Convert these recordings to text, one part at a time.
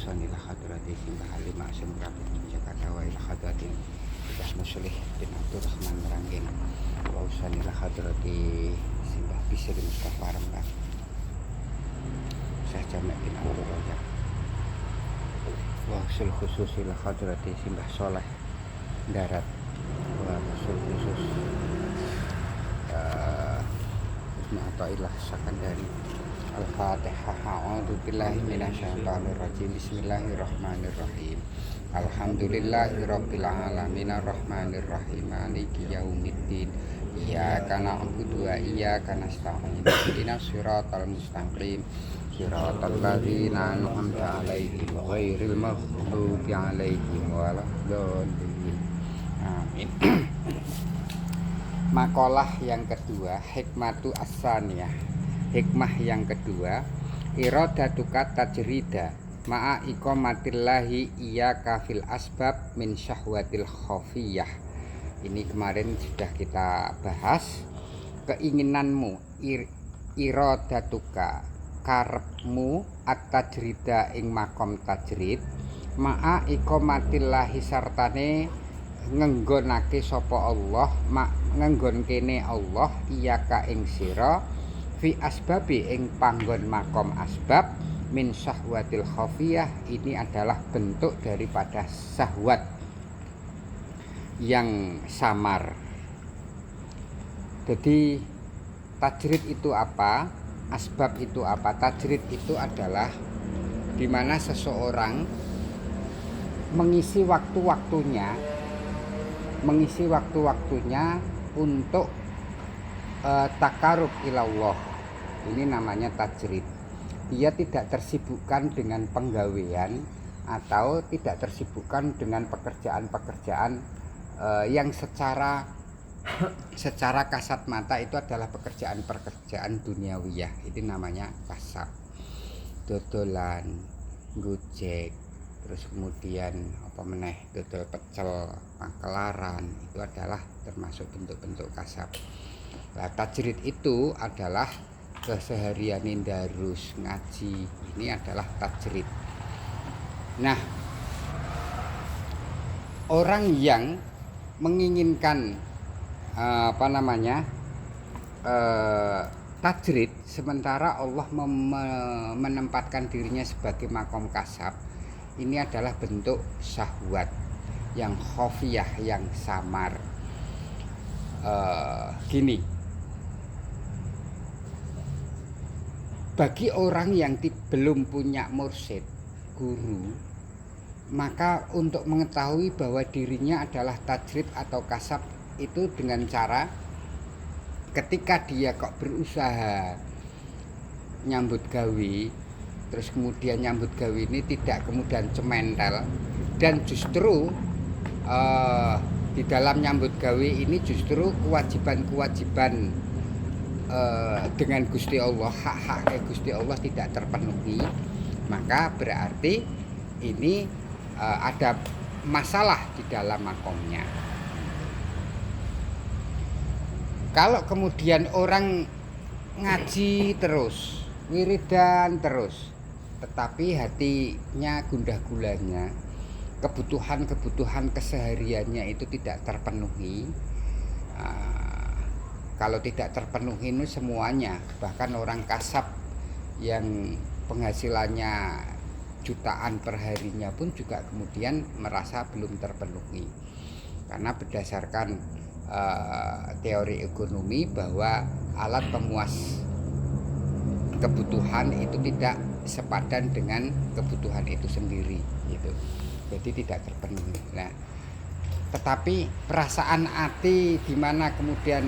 Wausan ila hadrati Simbah Halim Asim Rabit Jakarta wa ila hadrati Mbah Muslih bin Abdurrahman Meranggen. Wausan ila hadrati Simbah Bisri Mustafa Rembang Syekh Jamek bin Abdul Rajab. Wausul khusus ila hadrati Simbah Soleh Darat. Wausul khusus Husni Atailah Sakandari. Al-Fatihah. A'udzu billahi minasyaitonir rajim. Bismillahirrahmanirrahim. Alhamdulillahirabbil alamin arrahmanir rahim maliki yaumiddin. Iyyaka na'budu wa iyyaka nasta'in. Ihdinas siratal mustaqim. Siratal ladzina an'amta 'alaihim ghairil maghdubi 'alaihim waladdallin. Amin. Makalah yang kedua, hikmatu as-saniyah. Hikmah yang kedua, iradatuka tajrida ma'a iqamatillahi iyyaka fil asbab min syahwatil khafiyah. Ini kemarin sudah kita bahas. Keinginanmu, iradatuka, karepmu at-tajrida ing makom tajrid ma'a iqamatillahi sartane ngenggonake sapa Allah, ngenggon kene Allah iyyaka ing sira fi asbabi ing panggon makom asbab min syahwatil khafiyah. Ini adalah bentuk daripada syahwat yang samar. Jadi tajrid itu apa? Asbab itu apa? Tajrid itu adalah dimana seseorang mengisi waktu-waktunya untuk takarub ilallah. Ini namanya tajrid. Dia tidak tersibukkan dengan penggawean atau tidak tersibukkan dengan pekerjaan-pekerjaan yang secara kasat mata itu adalah pekerjaan-pekerjaan duniawiyah. Ini namanya kasab. Dodolan, gojek, terus kemudian dodol pecel, makelaran, itu adalah termasuk bentuk-bentuk kasab. Nah, tajrid itu adalah keseharian darus ngaji. Ini adalah tajrid. Nah, orang yang menginginkan tajrid sementara Allah menempatkan dirinya sebagai makom kasab, ini adalah bentuk syahwat yang khafiyah, yang samar. Gini, bagi orang yang belum punya mursyid, guru, maka untuk mengetahui bahwa dirinya adalah tajrid atau kasab itu dengan cara ketika dia kok berusaha nyambut gawe, terus kemudian nyambut gawe ini tidak kemudian cementel, dan justru di dalam nyambut gawe ini justru kewajiban-kewajiban dengan Gusti Allah, hak-hak Gusti Allah tidak terpenuhi, maka berarti ini ada masalah di dalam makomnya. Kalau kemudian orang ngaji terus, wiridan terus, tetapi hatinya gundah gulana, kebutuhan kesehariannya itu tidak terpenuhi. Kalau tidak terpenuhi ini semuanya, bahkan orang kasab yang penghasilannya jutaan per harinya pun juga kemudian merasa belum terpenuhi. Karena berdasarkan teori ekonomi bahwa alat pemuas kebutuhan itu tidak sepadan dengan kebutuhan itu sendiri gitu. Jadi tidak terpenuhi. Nah, tetapi perasaan hati di mana kemudian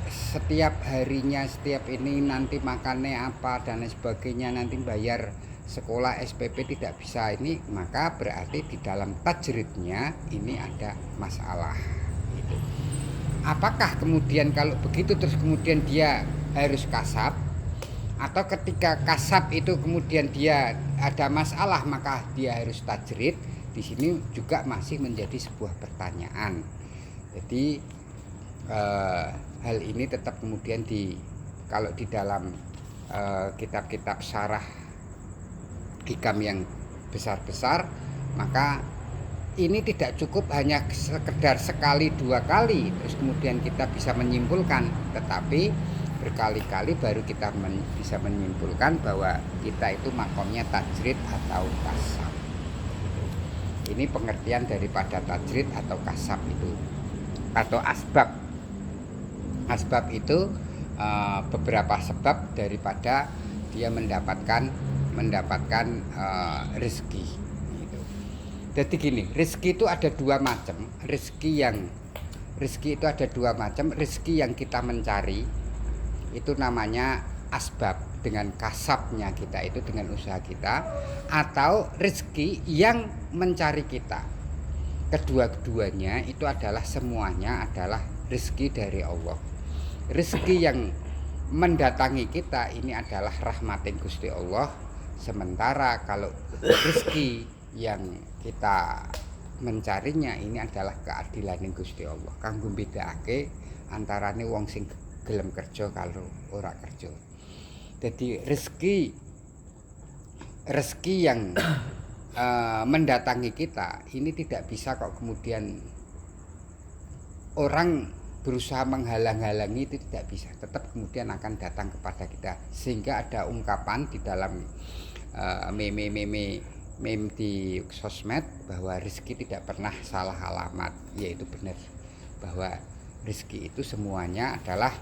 setiap harinya, setiap ini nanti makannya apa dan lain sebagainya, nanti bayar sekolah SPP tidak bisa, ini maka berarti di dalam tajridnya ini ada masalah gitu. Apakah kemudian kalau begitu terus kemudian dia harus kasab, atau ketika kasab itu kemudian dia ada masalah maka dia harus tajrid? Di sini juga masih menjadi sebuah pertanyaan. Jadi hal ini tetap kemudian kalau di dalam kitab-kitab syarah hikam yang besar-besar, maka ini tidak cukup hanya sekedar sekali dua kali terus kemudian kita bisa menyimpulkan, tetapi berkali-kali baru kita bisa menyimpulkan bahwa kita itu makomnya tajrid atau kasab. Ini pengertian daripada tajrid atau kasab itu, atau asbab. Asbab itu beberapa sebab daripada dia mendapatkan rezeki gitu. Jadi gini, rezeki itu ada dua macam. Rezeki itu ada dua macam. Rezeki yang kita mencari itu namanya asbab, dengan kasabnya kita itu, dengan usaha kita, atau rezeki yang mencari kita. Kedua-duanya itu adalah semuanya adalah rezeki dari Allah. Rezeki yang mendatangi kita ini adalah rahmatin Gusti Allah. Sementara kalau rezeki yang kita mencarinya ini adalah keadilan Gusti Allah. Kanggo bedakake antarane wong sing gelem kerja kalau ora kerja. Jadi rezeki yang mendatangi kita ini tidak bisa kok kemudian orang berusaha menghalang-halangi, itu tidak bisa, tetap kemudian akan datang kepada kita. Sehingga ada ungkapan di dalam meme di sosmed bahwa rezeki tidak pernah salah alamat, yaitu benar bahwa rezeki itu semuanya adalah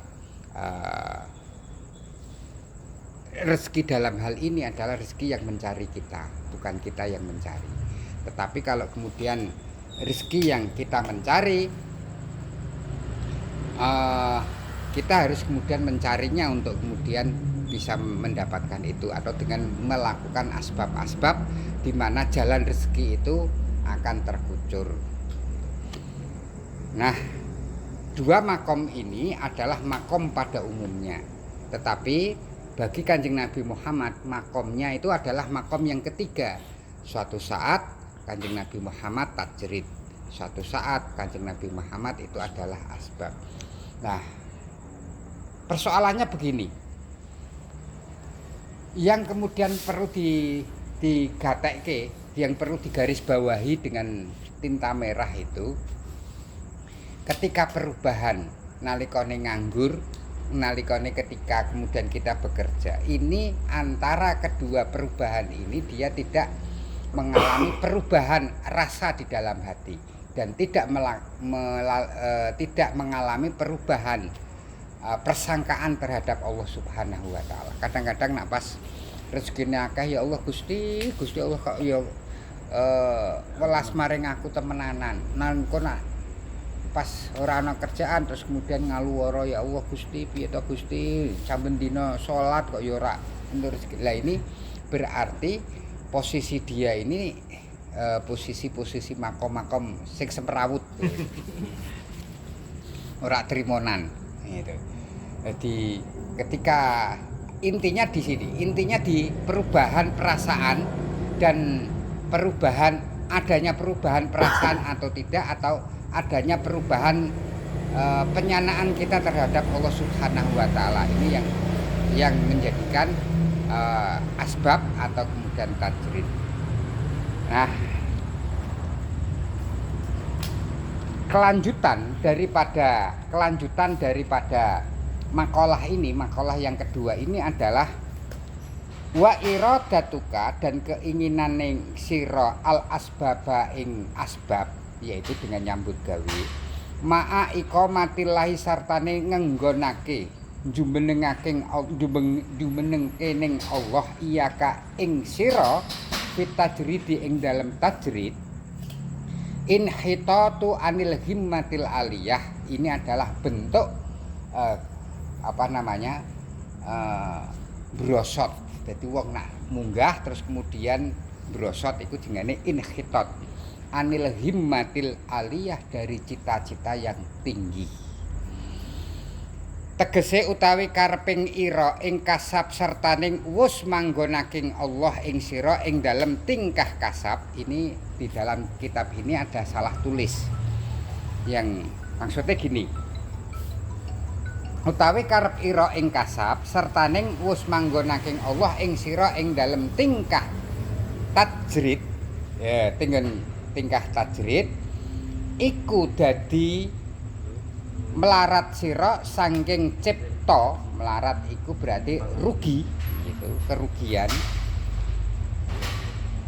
rezeki dalam hal ini adalah rezeki yang mencari kita, bukan kita yang mencari. Tetapi kalau kemudian rezeki yang kita mencari, kita harus kemudian mencarinya untuk kemudian bisa mendapatkan itu, atau dengan melakukan asbab-asbab di mana jalan rezeki itu akan terkucur. Nah, dua makom ini adalah makom pada umumnya, tetapi bagi Kanjeng Nabi Muhammad makomnya itu adalah makom yang ketiga. Suatu saat Kanjeng Nabi Muhammad tajrid, suatu saat Kanjeng Nabi Muhammad itu adalah asbab. Nah, persoalannya begini, yang kemudian perlu digatekke, yang perlu digarisbawahi dengan tinta merah itu, ketika perubahan nalikane nganggur, nalikane ketika kemudian kita bekerja, ini antara kedua perubahan ini dia tidak mengalami perubahan rasa di dalam hati, dan tidak mengalami perubahan persangkaan terhadap Allah Subhanahu wa taala. Kadang-kadang nak pas rezekine akeh, ya Allah Gusti Allah kok ya welas maring aku temenanan. Nan kono pas ora ana kerjaan terus kemudian ngaluwara, ya Allah Gusti piye to Gusti, saben dina salat kok ya ora entuk rezeki. Lah ini berarti posisi dia ini posisi makom-makom sing semrawut ora trimonan gitu. Jadi ketika intinya di sini, intinya di perubahan perasaan dan adanya perubahan perasaan atau tidak, atau adanya perubahan penyanaan kita terhadap Allah Subhanahu wa taala. Ini yang menjadikan asbab atau kemudian tajrid. Nah, kelanjutan daripada makalah yang kedua ini adalah wa iradatuka, dan keinginan ning sira al asbaba ing asbab, yaitu dengan nyambut gawe, ma'a iqamatillahi sartane ngenggonake jumenengake ning Allah iyaka ing sira fitajridi ing dalam tajrid, inhitatu anil himmatil aliyah. Ini adalah bentuk brosot. Jadi wong nak munggah terus kemudian brosot, itu jenenge inhitat anil himmatil aliyah, dari cita-cita yang tinggi. Tegese utawi kareping ira ing kasab sertaning wus manggonaking Allah ing sira ing dalem tingkah kasab. Ini di dalam kitab ini ada salah tulis, yang maksudnya gini, utawi karep ira ing kasab sertaning wus manggonaking Allah ing sira ing dalem tingkah tajrid ya tingkah tajrid iku dadi melarat sira saking cipta. Melarat iku berarti rugi gitu, kerugian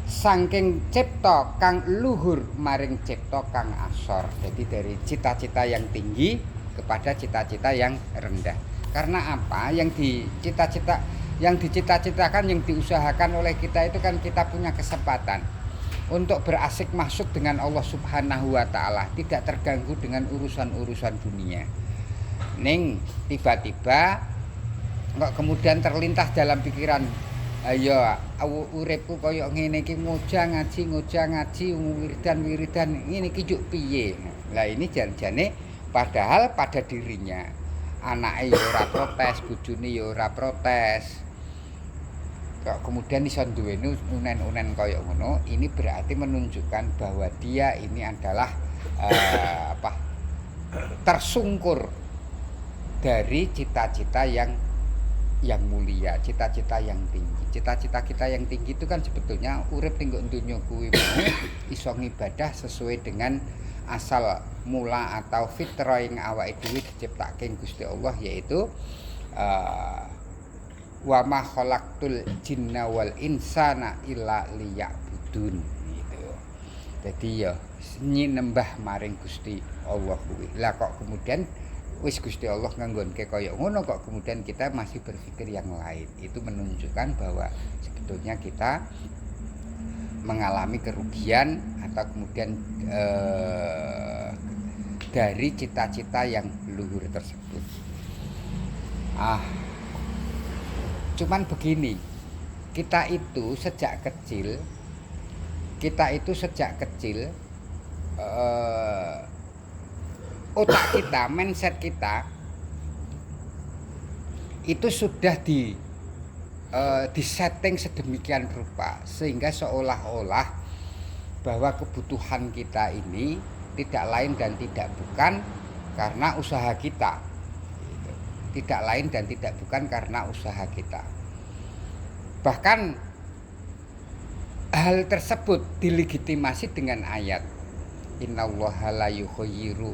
saking cipta kang luhur maring cipta kang asor. Jadi dari cita-cita yang tinggi kepada cita-cita yang rendah. Karena apa? Yang dicita-citakan, yang diusahakan oleh kita itu kan kita punya kesempatan untuk berasik masuk dengan Allah Subhanahu wa taala, tidak terganggu dengan urusan-urusan dunia. Ning tiba-tiba kok kemudian terlintas dalam pikiran, ayo uripku kaya ngene iki ngoja ngaji wiridan ngene iki juk piye. Lah ini jan-jane padahal pada dirinya anake ya ora protes, bojone ya ora protes. Kok kemudian iso duweni unen-unen kaya ngono, ini berarti menunjukkan bahwa dia ini adalah tersungkur dari cita-cita yang mulia, cita-cita yang tinggi. Cita-cita kita yang tinggi itu kan sebetulnya urip ning donya kuwi iso ngibadah sesuai dengan asal mula atau fitrah yang awake dhewe diciptake Gusti Allah, yaitu wa ma khalaqtul jinna wal insana illa liya'budun gitu. Jadi ya nyembah maring Gusti Allah kuwi. Lah kok kemudian wis Gusti Allah nganggonke kaya ngono kok kemudian kita masih berpikir yang lain. Itu menunjukkan bahwa sebetulnya kita mengalami kerugian atau kemudian dari cita-cita yang luhur tersebut. Cuman begini, kita itu sejak kecil otak kita, mindset kita itu sudah disetting sedemikian rupa sehingga seolah-olah bahwa kebutuhan kita ini tidak lain dan tidak bukan karena usaha kita. Tidak lain dan tidak bukan karena usaha kita. Bahkan hal tersebut dilegitimasi dengan ayat Innallaha la yughayyiru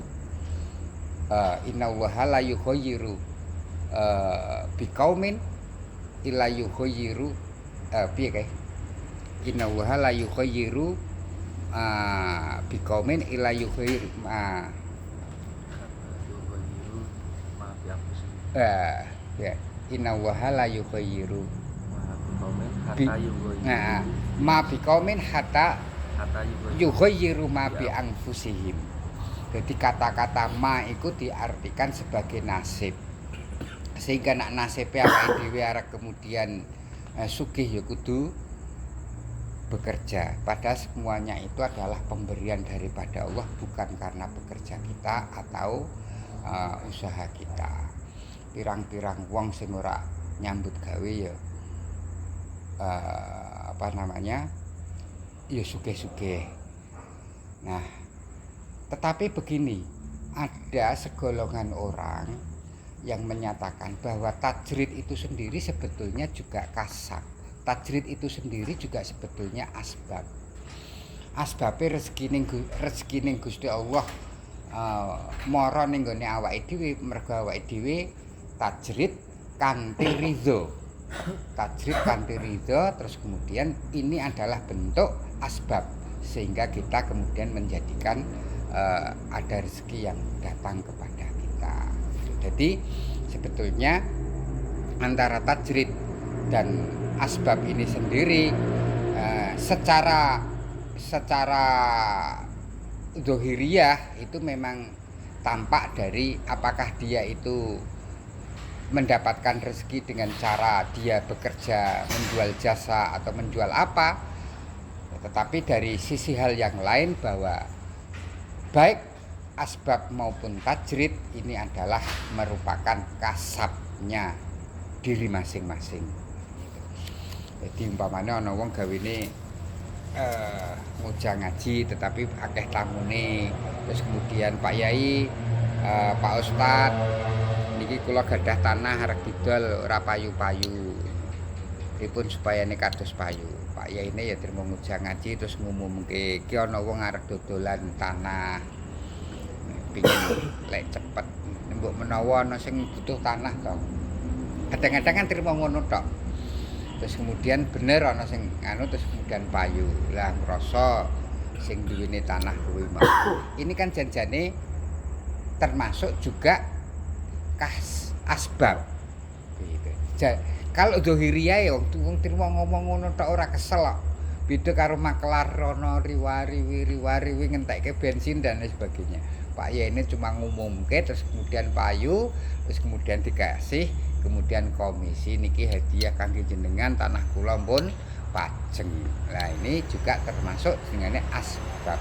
biqaumin illa yughayyiru piye kae? Innallaha la yughayyiru biqaumin illa yughayyiru ya innallaha la yughayyiru ma biqaumin hatta yughayyiru ma bi anfusihim. Jadi kata-kata ma itu diartikan sebagai nasib. Sehingga nak nasibnya awake dhewe arek kemudian sugih ya kudu bekerja. Padahal semuanya itu adalah pemberian daripada Allah, bukan karena bekerja kita atau usaha kita. Pirang-pirang wong sing ora nyambut gawe ya ya sugih-sugih. Nah, tetapi begini, ada segolongan orang yang menyatakan bahwa tajrid itu sendiri sebetulnya juga kasab. Tajrid itu sendiri juga sebetulnya asbab. Asbabe rezeki ning Gusti Allah mara ning gone awake dhewe, mergo awake dhewe tajrid kanthi ridho. Tajrid kanthi ridho, terus kemudian ini adalah bentuk asbab sehingga kita kemudian menjadikan ada rezeki yang datang kepada kita. Jadi sebetulnya antara tajrid dan asbab ini sendiri secara zahiriyah itu memang tampak dari apakah dia itu mendapatkan rezeki dengan cara dia bekerja, menjual jasa atau menjual apa. Tetapi dari sisi hal yang lain bahwa baik asbab maupun tajrid ini adalah merupakan kasabnya diri masing-masing. Jadi umpamanya ana wong gawene ngojang ngaji tetapi akeh tamune, terus kemudian Pak Yai, Pak Ustad niki kula gadah tanah arep didol ora payu-payu. pripun supaya nek kados payu. Pak Yai ini ya trimo ngujang ngaji terus ngumumke iki ana wong arep dodolan tanah. Pingin lek cepet mbok menawa ana sing butuh tanah to. Kadang-kadang kan trimo ngono tok. Terus kemudian bener ana sing anu terus kemudian payu. Lah ngrasa sing duwene tanah kuwi mau. Ini kan janjane termasuk juga asbab. Gitu. Kalau dohiriyah ya wong trimo ngomong ngono tok ora kesel kok. Beda karo makelar rono riwari ngentekke bensin dan lain sebagainya. Pak Yai ini cuma ngumumke terus kemudian payu, terus kemudian dikasih, kemudian komisi niki hadiah kangge jenengan tanah kula pun pajeng. Nah ini juga termasuk jenenge asbab.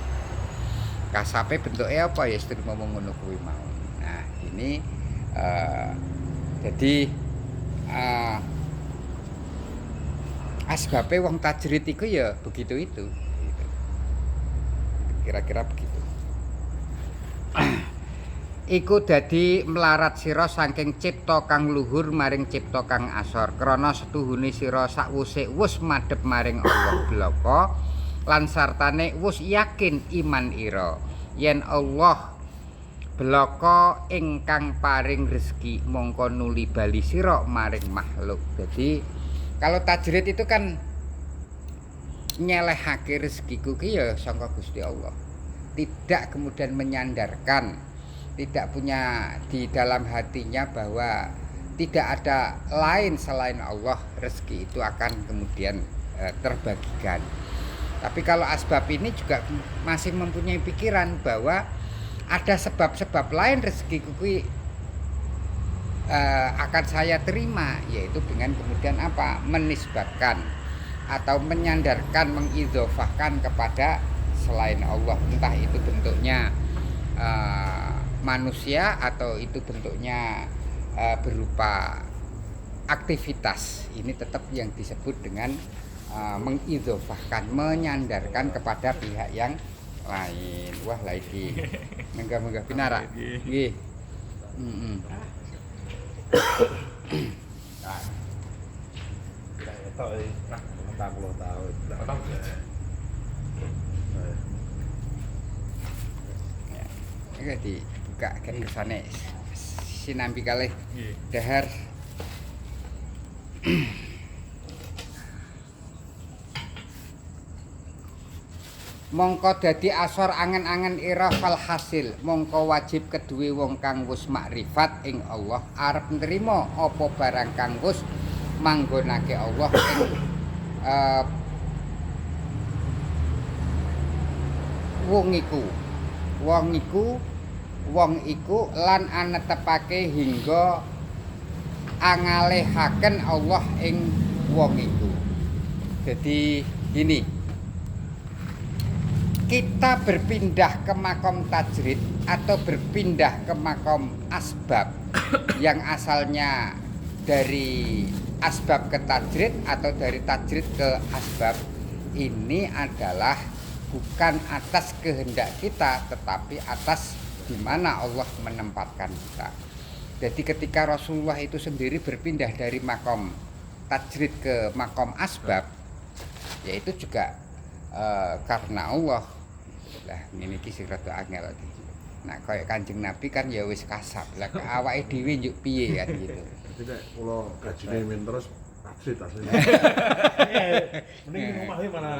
Kasape bentuknya apa ya istri ngomong ngono kuwi mau. Nah ini jadi asbabe wong tajrid iku ya begitu itu. Gitu. Kira-kira begitu. Iku dadi melarat sira saking cipta kang luhur maring cipta kang asor krana setuhune sira sakwuse wis madhep maring Allah blaka lan sartane wis yakin iman ira yen Allah blaka ingkang paring rezeki mongko nuli bali sira maring makhluk. Jadi kalau tajrid itu kan nyelehake rezekiku ki ya sangka Gusti Allah. Tidak kemudian menyandarkan, tidak punya di dalam hatinya bahwa tidak ada lain selain Allah, rezeki itu akan kemudian terbagikan. Tapi kalau asbab ini juga masih mempunyai pikiran bahwa ada sebab-sebab lain rezekiku ki akan saya terima, yaitu dengan kemudian apa? Menisbatkan atau menyandarkan, mengidhofahkan kepada selain Allah, entah itu bentuknya manusia atau itu bentuknya berupa aktivitas. Ini tetap yang disebut dengan mengidhofahkan, menyandarkan kepada pihak yang lain. Wah lagi menggah-menggah pinara nggih. Iki dibuka kersane sinambi kalih dahar. Mongko dadi asor angen-angen ira fal hasil mongko wajib keduwe wong kang wis makrifat ing Allah arep nrimo apa barang kang wis manggonake Allah ing wong iku lan anetepake hingga angalehaken Allah ing wong iku. Jadi gini, kita berpindah ke makom tajrid atau berpindah ke makom asbab yang asalnya dari asbab ke tajrid atau dari tajrid ke asbab, ini adalah bukan atas kehendak kita tetapi atas di mana Allah menempatkan kita. Jadi ketika Rasulullah itu sendiri berpindah dari makom tajrid ke makom asbab, yaitu juga karena Allah. Lah ngene iki sing rada angel iki. Nah kaya Kanjeng Nabi kan ya wis kasab. Lah awake dhewe njuk piye kan gitu. Dadi nek kula gajine men terus absit asline. Mending omah iki malah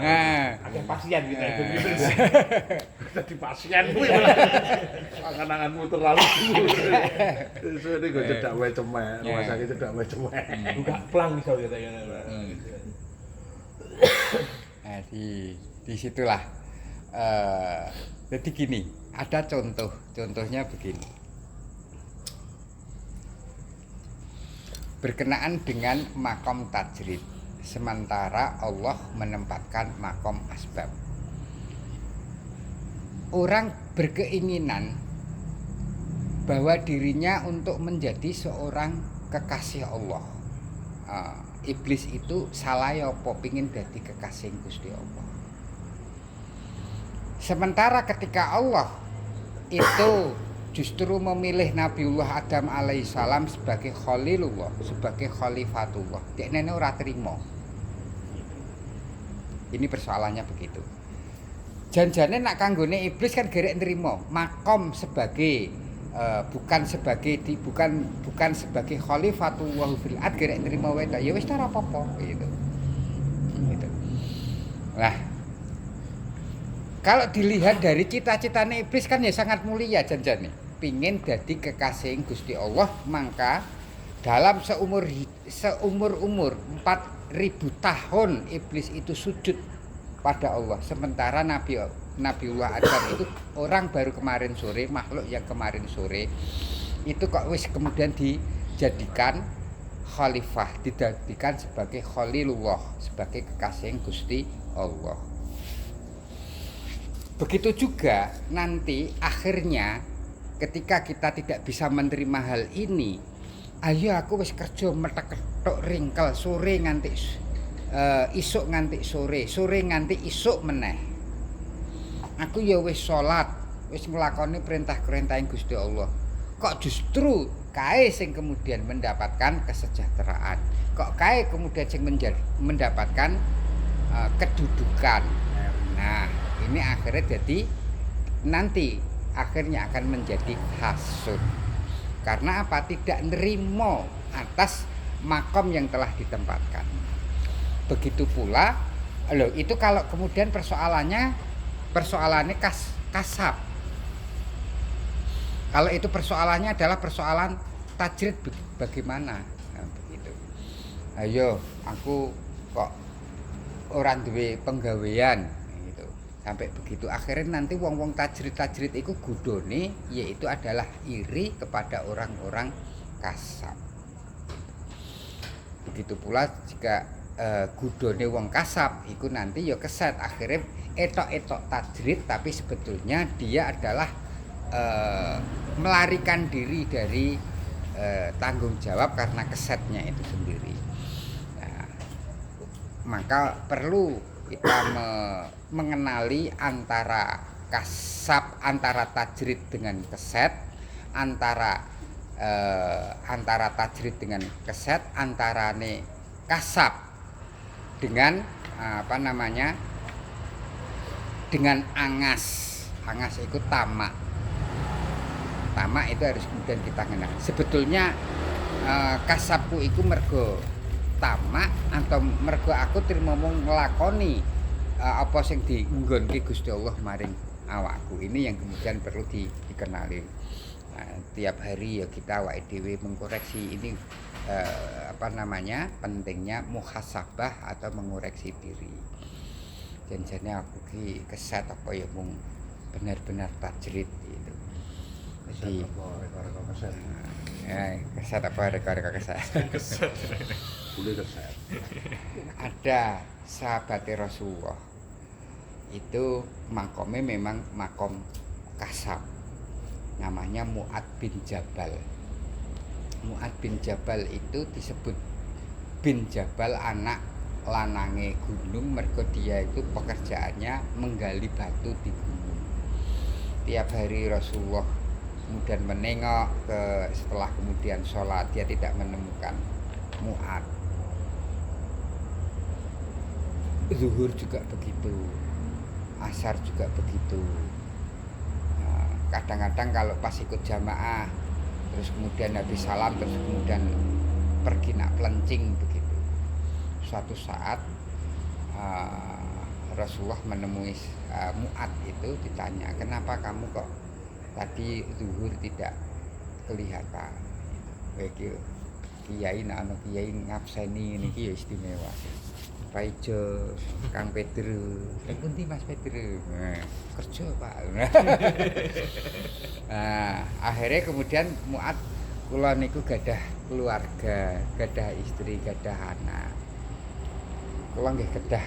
akeh pasien gitu. Dadi pasien kuwi malah angan-anganmu terlalu. Sesuk iki go cedak wae cemek, rumah sakit cedak wae cemek. Buka plang iso ya ya. Nah disitulah jadi gini, ada contohnya begini. Berkenaan dengan makom tajrid, sementara Allah menempatkan makom asbab. Orang berkeinginan bahwa dirinya untuk menjadi seorang kekasih Allah. Iblis itu salah ya apa pengin dadi kekasih Gusti Allah. Sementara ketika Allah itu justru memilih Nabiullah Adam alaihissalam sebagai Khalilullah, sebagai Khalifatullah, dekne ora trimo. Ini persoalannya begitu. Janjane nak kanggone iblis kan gerek nrimo makom sebagai bukan sebagai khalifatullah fil ard gerek nrimo wae ya wis ora apa-apa gitu. Gitu. Nah, kalau dilihat dari cita-citane iblis kan ya sangat mulia janjane. Pingin dadi kekasih Gusti Allah, maka dalam seumur 4.000 tahun iblis itu sujud pada Allah, sementara Nabiullah Adam itu orang baru kemarin sore, makhluk yang kemarin sore itu kok wis kemudian dijadikan khalifah, dijadikan sebagai khalilullah, sebagai kekasih Gusti Allah. Begitu juga nanti akhirnya ketika kita tidak bisa menerima hal ini, ayo aku wis kerja metek-tek ringkel sore nganti isuk nganti sore nganti isuk meneh. Aku ya wis salat, wis nglakoni perintah-perintahe Gusti Allah. Kok justru kae sing kemudian mendapatkan kesejahteraan. Kok kae kemudian sing mendapatkan kedudukan. Nah, ini akhirnya jadi nanti akhirnya akan menjadi hasud. Karena apa? Tidak nerimo atas makom yang telah ditempatkan. Begitu pula, loh itu kalau kemudian persoalannya kasab. Kalau itu persoalannya adalah persoalan tajrid bagaimana? Nah, begitu. Ayo, aku kok orang duwe penggawean gitu. Sampai begitu akhirnya nanti wong-wong tajrid itu gudone yaitu adalah iri kepada orang-orang kasab. Begitu pula jika gudone wong kasab iku nanti ya keset akhirnya etok-etok tajrid tapi sebetulnya dia adalah melarikan diri dari tanggung jawab karena kesetnya itu sendiri. Nah, maka perlu kita mengenali antara kasab, antara tajrid dengan keset, antara tajrid dengan keset, antarane kasab dengan dengan angas itu tamak itu harus kemudian kita kenal. Sebetulnya kasabku itu mergo tamak atau mergo aku tirmomong nglakoni apa sing dienggonke Gusti Allah maring awakku. Ini yang kemudian perlu dikenali. Tiap hari ya kita awake dhewe mengkoreksi ini pentingnya muhasabah atau mengoreksi diri. Janjane aku ki keset apa ya mung benar-benar tajrid gitu. Jadi keset apa rekor keset. Boleh keset. Ada sahabat Rasulullah itu makomnya memang makom kasab, namanya Mu'ad bin Jabal. Mu'ad bin Jabal itu disebut bin Jabal anak lanange gunung, mergo dia itu pekerjaannya menggali batu di gunung. Tiap hari Rasulullah kemudian menengok setelah kemudian sholat, dia tidak menemukan Mu'ad. Zuhur juga begitu, asar juga begitu. Kadang-kadang kalau pas ikut jamaah terus kemudian habis salam terus kemudian pergi nak pelencing begitu. Suatu saat Rasulullah menemui Mu'ad itu, ditanya, kenapa kamu kok tadi zuhur tidak kelihatan? Begitu. Kiai nak ana kiai ngabseni niki ya istimewa. Paijo, Kang Pedro, pundi Mas Pedro? Kerja Pak. Akhirnya kemudian Mu'ad, kula niku gadah keluarga, gadah istri, gadah anak. Kula nggih kedah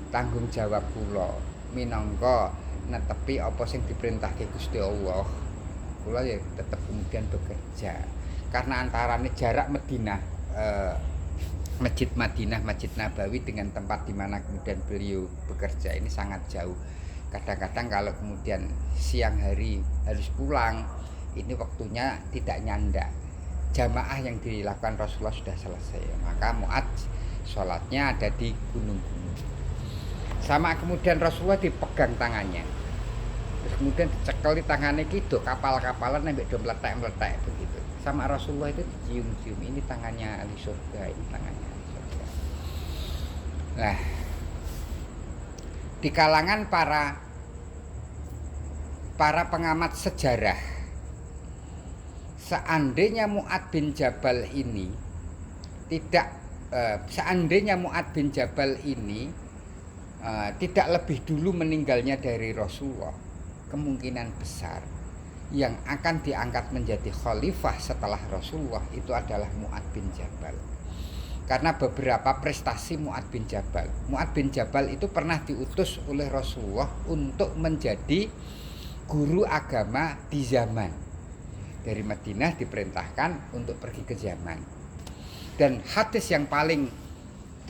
tanggung jawab kula minangka netepi apa sing diperintahke Gusti Allah. Kula ya tetep kemudian bekerja. Karena antarane jarak Madinah Masjid Madinah, Masjid Nabawi dengan tempat di mana kemudian beliau bekerja ini sangat jauh. Kadang-kadang kalau kemudian siang hari harus pulang, ini waktunya tidak nyandak. Jamaah yang dilakukan Rasulullah sudah selesai. Maka Mu'ad sholatnya ada di gunung-gunung. Sama kemudian Rasulullah dipegang tangannya. Terus kemudian dicekeli tangannya gitu, kapal-kapalan nembek do meletek-meletek begitu. Sama Rasulullah itu dicium-cium, ini tangannya ahli surga, ini tangannya ahli surga. Nah, di kalangan para pengamat sejarah, seandainya Mu'adz bin Jabal ini tidak lebih dulu meninggalnya dari Rasulullah, kemungkinan besar yang akan diangkat menjadi khalifah setelah Rasulullah itu adalah Mu'adz bin Jabal. Karena beberapa prestasi Mu'adz bin Jabal. Mu'adz bin Jabal itu pernah diutus oleh Rasulullah untuk menjadi guru agama di Yaman. Dari Madinah diperintahkan untuk pergi ke Yaman. Dan hadis yang paling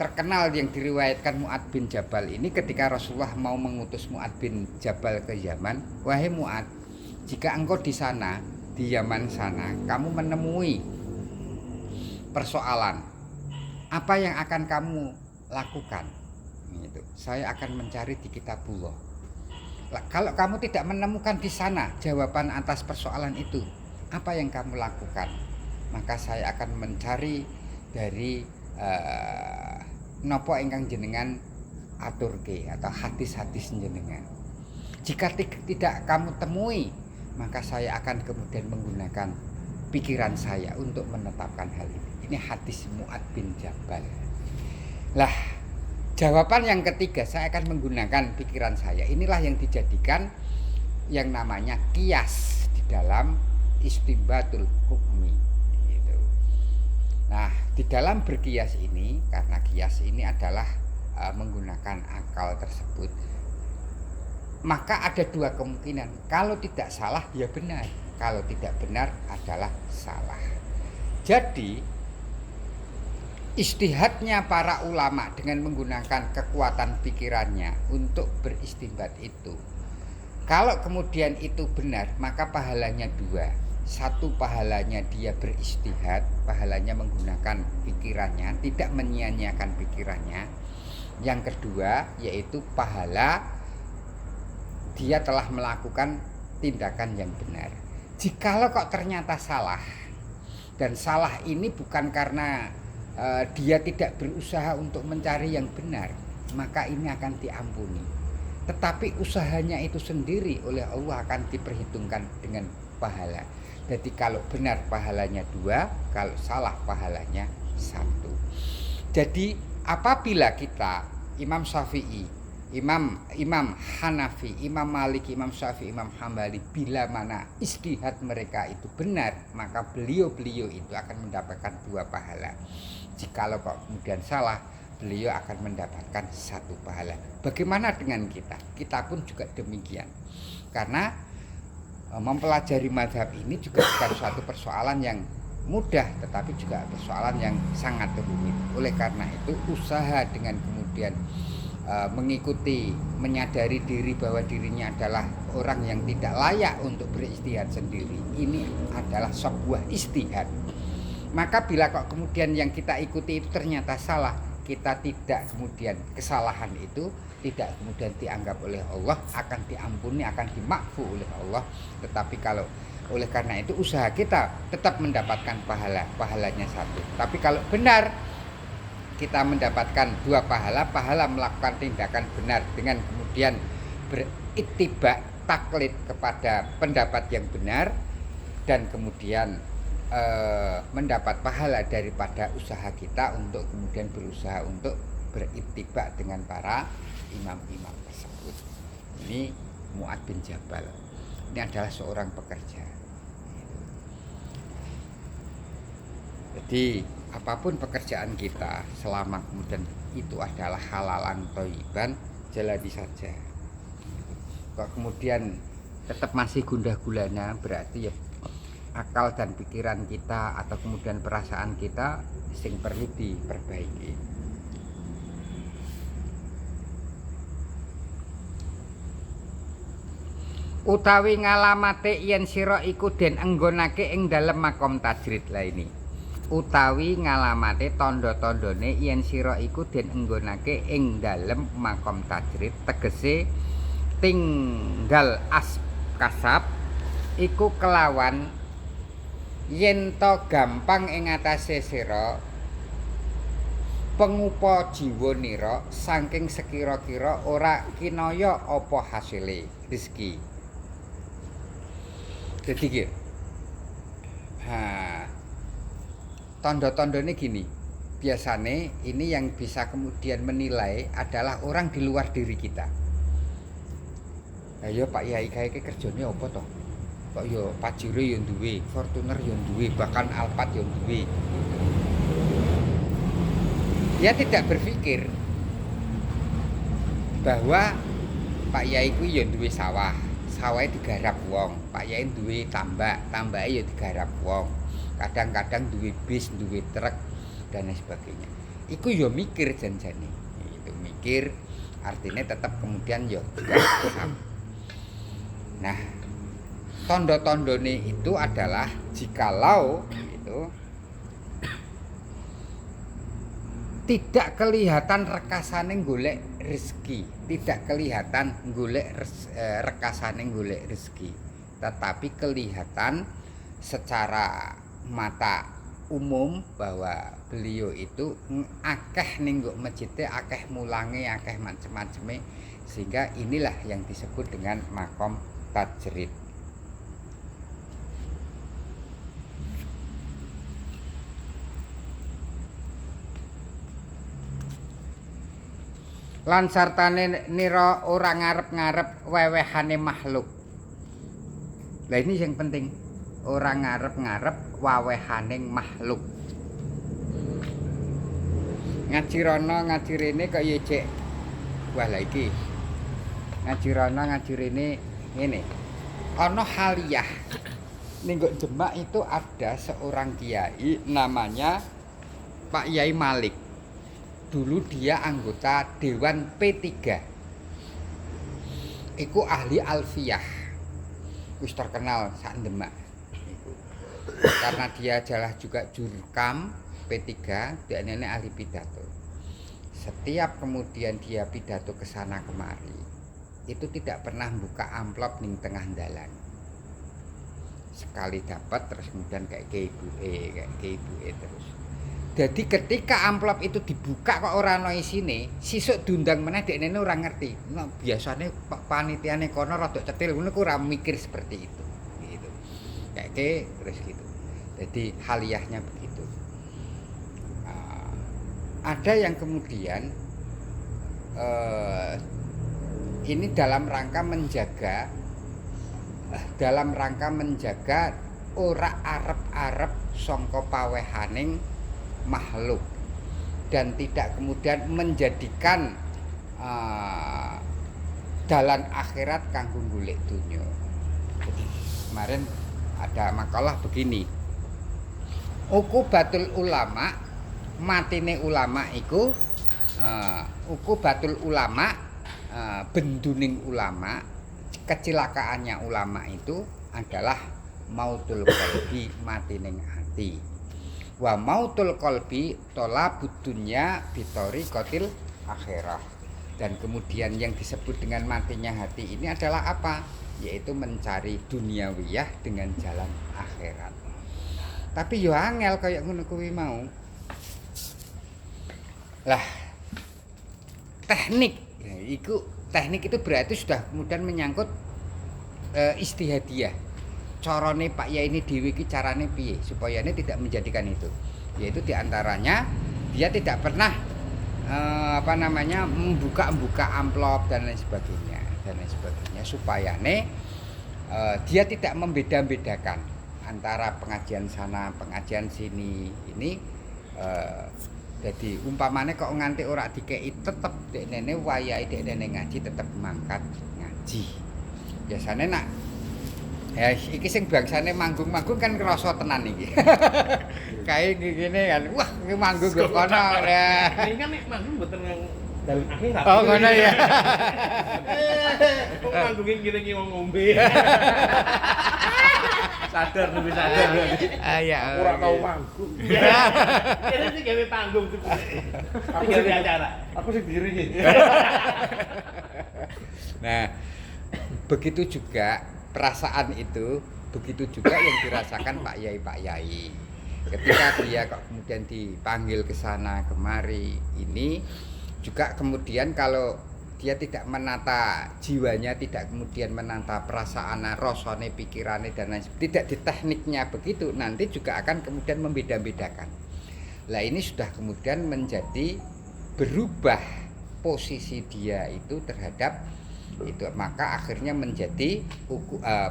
terkenal yang diriwayatkan Mu'adz bin Jabal ini ketika Rasulullah mau mengutus Mu'adz bin Jabal ke Yaman, wahai Mu'adz, jika engkau di sana, di Yaman sana, kamu menemui persoalan, apa yang akan kamu lakukan? Gitu. Saya akan mencari di Kitabullah. Kalau kamu tidak menemukan di sana jawaban atas persoalan itu, apa yang kamu lakukan? Maka saya akan mencari dari nopo ingkang jenengan aturke atau hadis-hadis jenengan. Jika tidak kamu temui, maka saya akan kemudian menggunakan pikiran saya untuk menetapkan hal ini. Ini hadis Mu'adz bin Jabal. Lah, jawaban yang ketiga, saya akan menggunakan pikiran saya. Inilah yang dijadikan yang namanya qiyas di dalam istinbatul hukmi. Gitu. Nah, di dalam berqiyas ini, karena qiyas ini adalah menggunakan akal tersebut, maka ada dua kemungkinan. Kalau tidak salah, ya benar. Kalau tidak benar adalah salah. Jadi ijtihadnya para ulama dengan menggunakan kekuatan pikirannya untuk beristinbat itu, kalau kemudian itu benar, maka pahalanya dua. Satu, pahalanya dia berijtihad, pahalanya menggunakan pikirannya, tidak menyia-nyiakan pikirannya. Yang kedua, yaitu pahala dia telah melakukan tindakan yang benar. Jikalau kok ternyata salah, dan salah ini bukan karena dia tidak berusaha untuk mencari yang benar, maka ini akan diampuni. Tetapi usahanya itu sendiri oleh Allah akan diperhitungkan dengan pahala. Jadi kalau benar pahalanya dua, kalau salah pahalanya satu. Jadi apabila kita Imam Syafi'i, Imam Hanafi, Imam Malik, Imam Syafi'i, Imam Hambali, bila mana ijtihad mereka itu benar, maka beliau itu akan mendapatkan dua pahala. Jikalau kok kemudian salah, beliau akan mendapatkan satu pahala. Bagaimana dengan kita? Kita pun juga demikian. Karena mempelajari mazhab ini juga bukan suatu persoalan yang mudah, tetapi juga persoalan yang sangat rumit. Oleh karena itu, usaha dengan kemudian mengikuti, menyadari diri bahwa dirinya adalah orang yang tidak layak untuk berijtihad sendiri, ini adalah sebuah ijtihad. Maka bila kok kemudian yang kita ikuti itu ternyata salah, kita tidak kemudian, kesalahan itu tidak kemudian dianggap oleh Allah, akan diampuni, akan dimakfu oleh Allah. Tetapi kalau oleh karena itu usaha kita tetap mendapatkan pahalanya satu. Tapi kalau benar kita mendapatkan dua pahala melakukan tindakan benar dengan kemudian berittiba, taklid kepada pendapat yang benar, dan kemudian mendapat pahala daripada usaha kita untuk kemudian berusaha untuk berittiba dengan para imam-imam tersebut. Ini Mu'adz bin Jabal. Ini adalah seorang pekerja. Jadi apapun pekerjaan kita, selama kemudian itu adalah halalan thayyiban, jalani saja. Kok kemudian tetap masih gundah gulana, berarti ya akal dan pikiran kita atau kemudian perasaan kita sing perlu diperbaiki. Utawi ngalamate yen sira iku den enggonake ing dalem makom tajrid. Lah ini utawi ngalamate tanda-tandane yen sira iku den enggonake ing dalem makom tajrid tegese tinggal kasab iku kelawan yen to gampang ing atase sira pengupa jiwa nira saking sekira-kira ora kinaya apa hasile rezeki. Dadi iki. Tanda-tandanya gini, biasanya ini yang bisa kemudian menilai adalah orang di luar diri kita. Ayo Pak Yai kayak kerjanya apa toh? Kok yo Pajero yo duwe, Fortuner yo duwe, bahkan Alphard yo duwe. Dia tidak berpikir bahwa Pak Yai ku yo duwe sawah, sawahnya digarap wong, Pak Yai duwe tambak, tambaknya yo digarap wong. Kadang-kadang duwe bis, duwe truk dan lain sebagainya. Iku yo mikir janjane. Itu mikir artinya tetap kemudian yo juga paham. Nah, tondo-tondone itu adalah jikalau itu tidak kelihatan rekasane golek rezeki, tidak kelihatan golek rekasane golek rezeki, tetapi kelihatan secara mata umum bahwa beliau itu akeh ning nggo masjide, akeh mulange, akeh macem-maceme, sehingga inilah yang disebut dengan makom tajrid. Lan sartane nira ora ngarep-ngarep wewehane makhluk. Lah ini yang penting. Ora ngarep-ngarep wawehaning makhluk. Ngaji rono ngaji rene kaya cek. Wah lha iki. Ngaji rono ngaji rene ngene. Ana haliyah. Ning Demak itu ada seorang kiai namanya Pak Yai Malik. Dulu dia anggota Dewan P3. Iku ahli alfiyah. Wis terkenal sak Demak. Karena dia adalah juga jurkam P3, dia nenek ahli pidato. Setiap kemudian dia pidato ke sana kemari, itu tidak pernah buka amplop ning tengah dalan. Sekali dapat terus kemudian kayak ibuke terus. Jadi ketika amplop itu dibuka kok ora ana isine, sisuk diundang meneh dekne ora ngerti. Nah, biasanya panitiane kono rada cetil ngono ku ora mikir seperti itu. Gitu. Kayak terus gitu. Jadi haliyahnya begitu. Ada yang kemudian ini dalam rangka menjaga ora arep-arep sangka pawehaning makhluk dan tidak kemudian menjadikan dalan akhirat kanggo golek donya. Kemarin ada makalah begini. Uqubatul ulama, matine ulama iku uqubatul ulama, benduning ulama, kecelakaannya ulama itu adalah mautul qalbi, matining hati. Wa mautul qalbi tolabud dunya bitoriqatil akhirah. Dan kemudian yang disebut dengan matinya hati ini adalah apa? Yaitu mencari duniawiyah dengan jalan akhirat. Tapi yo angel kayak ngono kuwi mau. Lah teknik itu berarti sudah kemudian menyangkut istihadiyah. Carane Pak Yai ini dhewe iki carane piye supaya ini tidak menjadikan itu. Yaitu diantaranya dia tidak pernah membuka amplop dan lain sebagainya supaya dia tidak membeda-bedakan antara pengajian sana, pengajian sini. Ini jadi umpamane kok nganti ora dikei tetep dekne wayahe dekne ngaji tetep mangkat ngaji. Biasane nak ya iki sing bangsane manggung-manggung kan ngrasa tenan iki. Kae ngene kan. Wah, iki manggung kok kono ya. Ini kan nek manggung mboten dalam akhirat. Oh, ngono ya. Kok manggung ngene iki wong ngombe. Sadar lebih sadar. Ya. Aku ora tau manggung. Ini sih gawe panggung tuh. Aku gawe acara. Aku sing diringi. Nah, begitu juga perasaan itu, begitu juga yang dirasakan Pak Yai. Ketika dia kok kemudian dipanggil ke sana kemari, ini juga kemudian kalau dia tidak menata jiwanya, tidak kemudian menata perasaan, rasane, pikirannya dan lain sebagainya, tidak di tekniknya begitu, nanti juga akan kemudian membeda-bedakan. Lah ini sudah kemudian menjadi berubah posisi dia itu terhadap itu, maka akhirnya menjadi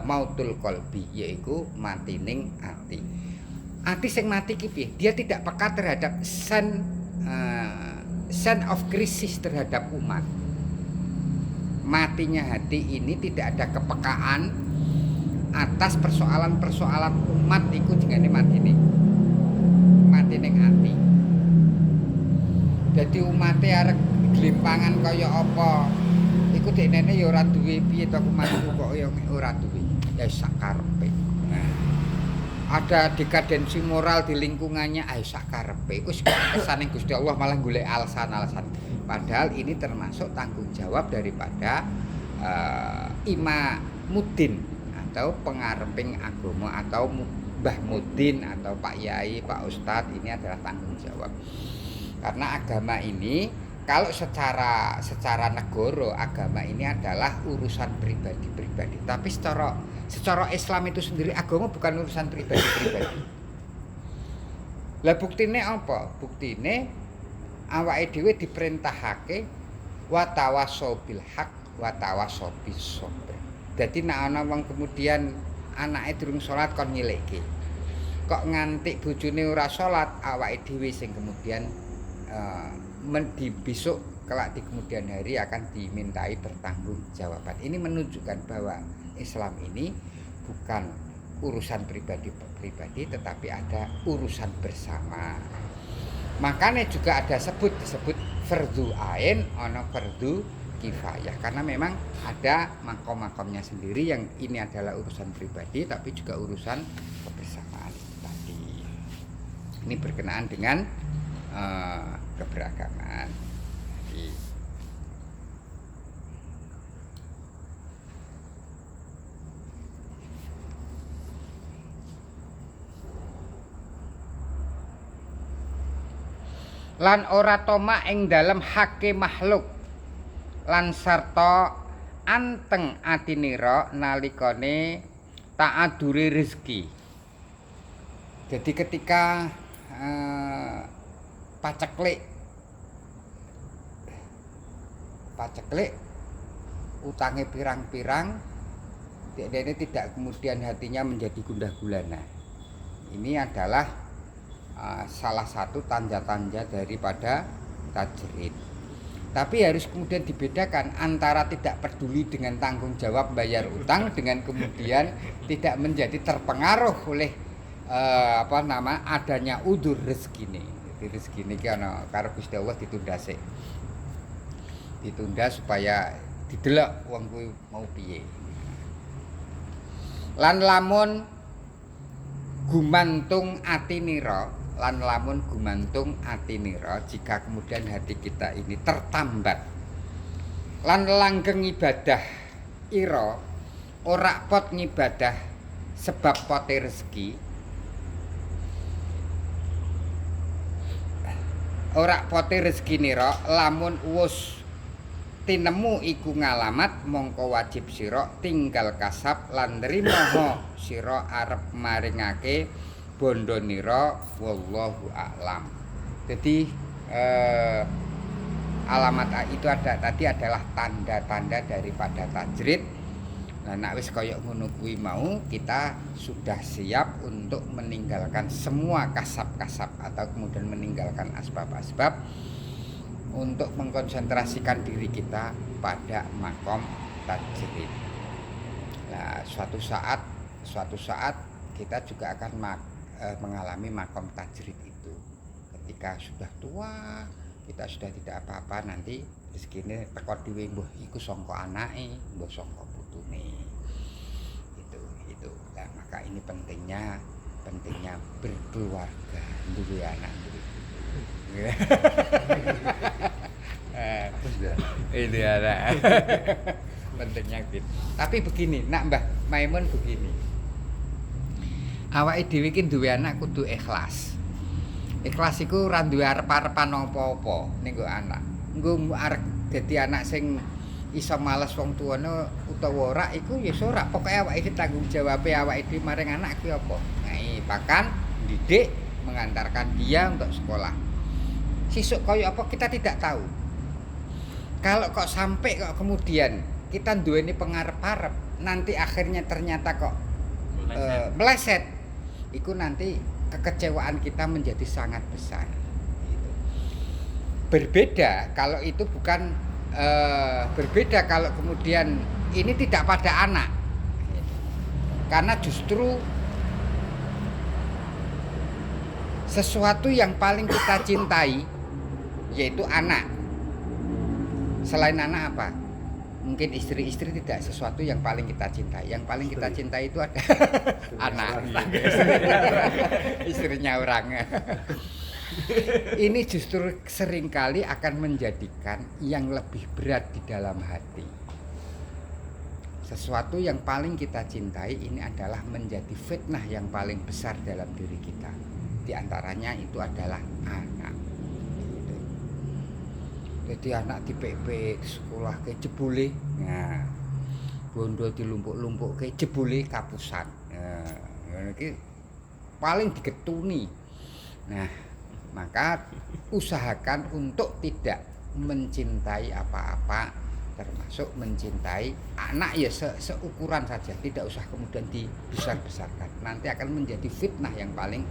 mautul qalbi, yaitu matining ati. Ati sing mati ki piye? Dia tidak peka terhadap sense of crisis terhadap umat. Matinya hati ini tidak ada kepekaan atas persoalan-persoalan umat iku jenenge matining ati. Dadi umate arek glimpangan kaya apa? Iku dekne ya ora duwe piye to umatku kok ya ora duwe. Ya sak karepe. Ada dekadensi moral di lingkungannya, sak karepe. Iku kesane Gusti Allah malah golek alasan-alasan. Padahal ini termasuk tanggung jawab daripada imamuddin atau pengareping agama atau Mbah Mudin atau Pak Yai, Pak Ustadz, ini adalah tanggung jawab. Karena agama ini kalau secara negara, agama ini adalah urusan pribadi-pribadi. Tapi secara Islam itu sendiri agama bukan urusan pribadi-pribadi. Lah buktine apa? Buktine awake dhewe diperintahake wa tawassaw bil haq wa tawassaw bis sabr. Dadi nek ana wong kemudian anake durung salat kon nyileke. Kok ngantik bojone ora salat, awake dhewe sing kemudian di besok kelak di kemudian hari akan dimintai pertanggungjawaban. Ini menunjukkan bahwa Islam ini bukan urusan pribadi tetapi ada urusan bersama. Makanya juga ada disebut fardhu ain, ana fardhu kifayah, karena memang ada makom-makomnya sendiri yang ini adalah urusan pribadi tapi juga urusan kebersamaan tadi. Ini berkenaan dengan keberagaman. Lan ora toma ing dalem hake makhluk lan sarta anteng atinira nalikane taadure rezeki. Jadi ketika paceklik utangnya pirang-pirang, dia ini tidak kemudian hatinya menjadi gundah gulana. Ini adalah salah satu tanda-tanda daripada tajrid. Tapi harus kemudian dibedakan antara tidak peduli dengan tanggung jawab bayar utang dengan kemudian tidak menjadi terpengaruh oleh adanya udzur rezeki. Jadi rezeki ini ana karo Gusti Allah ditunda sik. Ditunda supaya didelok wong kuwi mau piye. Lan lamun gumantung atinira, jika kemudian hati kita ini tertambat lan langgeng ibadah ira ora pot ngibadah sebab pote rezeki, ora pote rezeki nira lamun wus tinemu iku ngalamat mongko wajib sira tinggal kasab lan nrimo sira arep maringake bondo nira wallahu a'lam. Jadi alamat itu adalah tanda-tanda daripada tajrid. Nah, nek wis kaya ngono kuwi mau, kita sudah siap untuk meninggalkan semua kasab-kasab atau kemudian meninggalkan asbab-asbab untuk mengkonsentrasikan diri kita pada makom tajrid. Nah, suatu saat kita juga akan mengalami makom tajrid itu. Ketika sudah tua, kita sudah tidak apa-apa, nanti rezekine teko dhewe, mbuh iku sangka anake, mbuh sangka putune. Itu gitu. Nah, maka ini pentingnya berkeluarga, duwe anak. Ini anak. Pentingnya gitu. Tapi begini, nak Mbah Maimun begini. Awake dhewe iki duwe anak kudu ikhlas. Ikhlas iku ora duwe arep-arepan apa-apa ning anak. Engko arep dadi anak sing iso males wong tuane utawa ora iku ya ora. Pokoke awake iki tanggung jawabe awake dhewe maring anak ki apa. Nah, bahkan didik mengantarkan dia untuk sekolah. Sisuk kaya apa kita tidak tahu. Kalau kok sampai kok kemudian kita duweni pengarep-arep nanti akhirnya ternyata kok meleset, itu nanti kekecewaan kita menjadi sangat besar. Gitu. Berbeda kalau itu bukan berbeda kalau kemudian ini tidak pada anak, gitu. Karena justru sesuatu yang paling kita cintai yaitu anak. Selain anak apa? Mungkin istri-istri tidak sesuatu yang paling kita cintai. Yang paling kita cintai itu ada anak. Istrinya orang. Ini justru seringkali akan menjadikan yang lebih berat di dalam hati. Sesuatu yang paling kita cintai ini adalah menjadi fitnah yang paling besar dalam diri kita. Di antaranya itu adalah anak. Jadi anak di PP di sekolah ke jebule, nah, bondo dilumpuk-lumpuk ke jebule kapusan, nah, ini paling digetuni. Nah, maka usahakan untuk tidak mencintai apa-apa, termasuk mencintai anak ya seukuran saja, tidak usah kemudian dibesar-besarkan. Nanti akan menjadi fitnah yang paling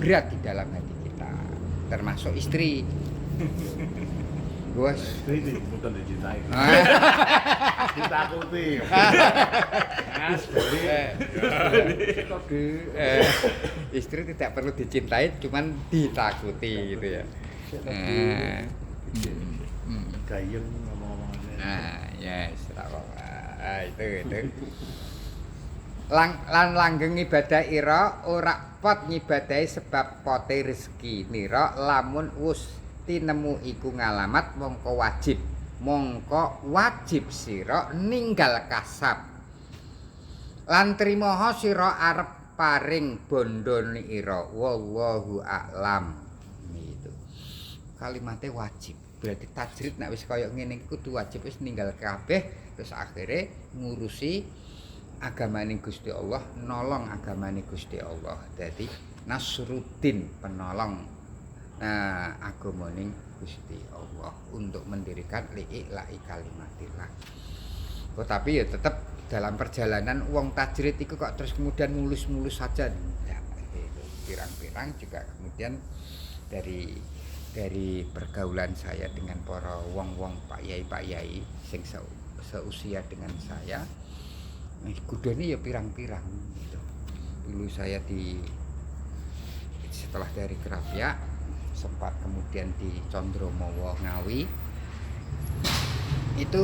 berat di dalam hati kita, termasuk istri. Bos, Istri bukan dicintai. Ditakuti. Istri tidak perlu dicintai, cuman ditakuti gitu ya. Gayeng ngomong-ngomong. Nah, ya itu. Lan langgeng ibadah ira ora pot ngibadahi sebab pote rezeki nira lamun wus tinemu iku ngalamat mongko wajib sira ninggal kasab lan trimoho sira arep paring bondone ira wallahu a'lam. Gitu. Kalimatnya wajib berarti tajrid nek wis kaya ngene kudu wajib wis ninggal kabeh terus akhirnya ngurusi agamaning Gusti Allah, nolong agamaning Gusti Allah. Jadi Nasruddin penolong agamaning Gusti Allah untuk mendirikan li'ila'i kalimatillah. Oh, tapi ya tetap dalam perjalanan wong tajrid itu kok terus kemudian mulus-mulus saja. Ya, pirang-pirang juga kemudian dari pergaulan saya dengan para wong-wong Pak Yai sing seusia dengan saya. Kudune ya pirang-pirang gitu. Dulu saya setelah dari Krapyak sempat kemudian di Condromowo Ngawi itu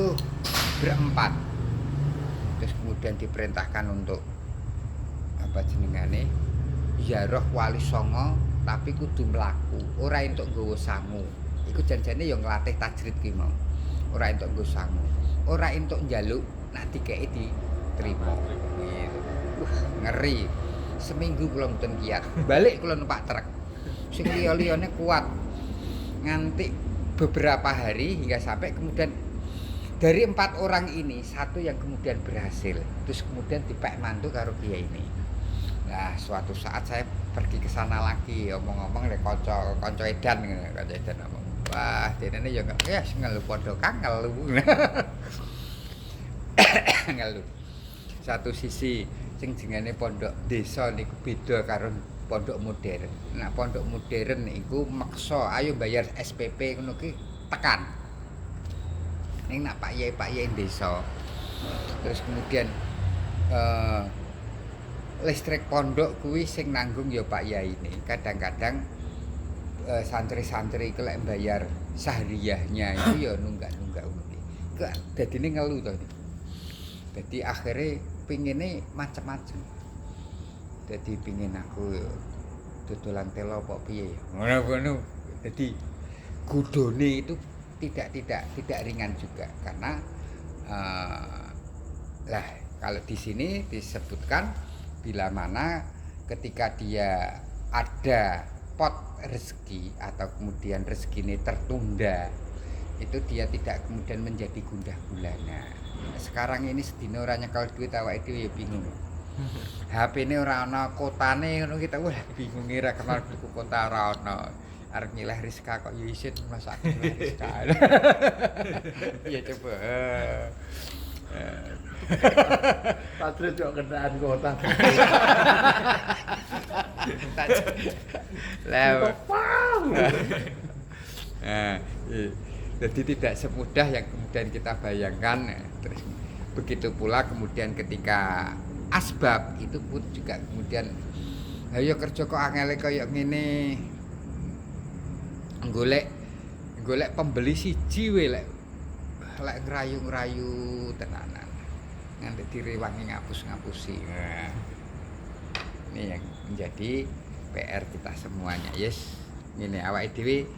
berempat. Terus kemudian diperintahkan untuk apa jenengane ziarah Wali Songo tapi kudu mlaku, ora entuk nggawa sangu. Iku janjane ya nglatih tajrid ki mau. Ora entuk nggawa sangu. Ora entuk njaluk nak dikeki diterima. Gitu. Ngeri. Seminggu kula mboten kiat. Balik kula numpak truk. Sing liya-liyane kuat. Nganti beberapa hari hingga sampai kemudian dari 4 orang ini satu yang kemudian berhasil. Terus kemudian dipek mantu karo kiai ini. Nah, suatu saat saya pergi ke sana lagi, omong-omong lek kanca edan ngomong. Wah, dene ya ngelu padha kang ngelu. Ngelu. Satu sisi sing jenenge pondok desa niku beda karo pondok modern. Nah, pondok modern niku maksa ayo bayar SPP ngono ki tekan. Ning nak Pak Yai desa. Terus kemudian listrik pondok kuwi sing nanggung ya Pak Yai ini. Kadang-kadang santri-santri iku lek bayar sahriyahnya itu ya nunggak-nunggak undi. Dadine ngelu to. Jadi akhirnya kepingine macam-macam. Jadi pingin aku dodolan telo apa piye. Ngono-ngono. Jadi gudone itu tidak ringan juga karena lah kalau di sini disebutkan bila mana ketika dia ada pot rezeki atau kemudian rezeki ini tertunda itu dia tidak kemudian menjadi gundah gulana. Sekarang ini sedina ora nyekel duit awake dhewe ya bingung. HP ini ora ana kotane ngono kita wah bingung ora kenal buku kota ora ana. Arep nyileh Rizka kok ya isin masak Rizka. Ya coba. Patrit yo kendaraan kota. Lah. Jadi tidak semudah yang kemudian kita bayangkan. Terus begitu pula kemudian ketika asbab itu pun juga kemudian ayo kerja kok angele kaya ngene. Golek pembeli siji wae lek ngrayu-ngrayu tenanan. Nganti direwangi ngapus-ngapusi. Nah, ini yang menjadi PR kita semuanya. Yes, ngene awake dhewe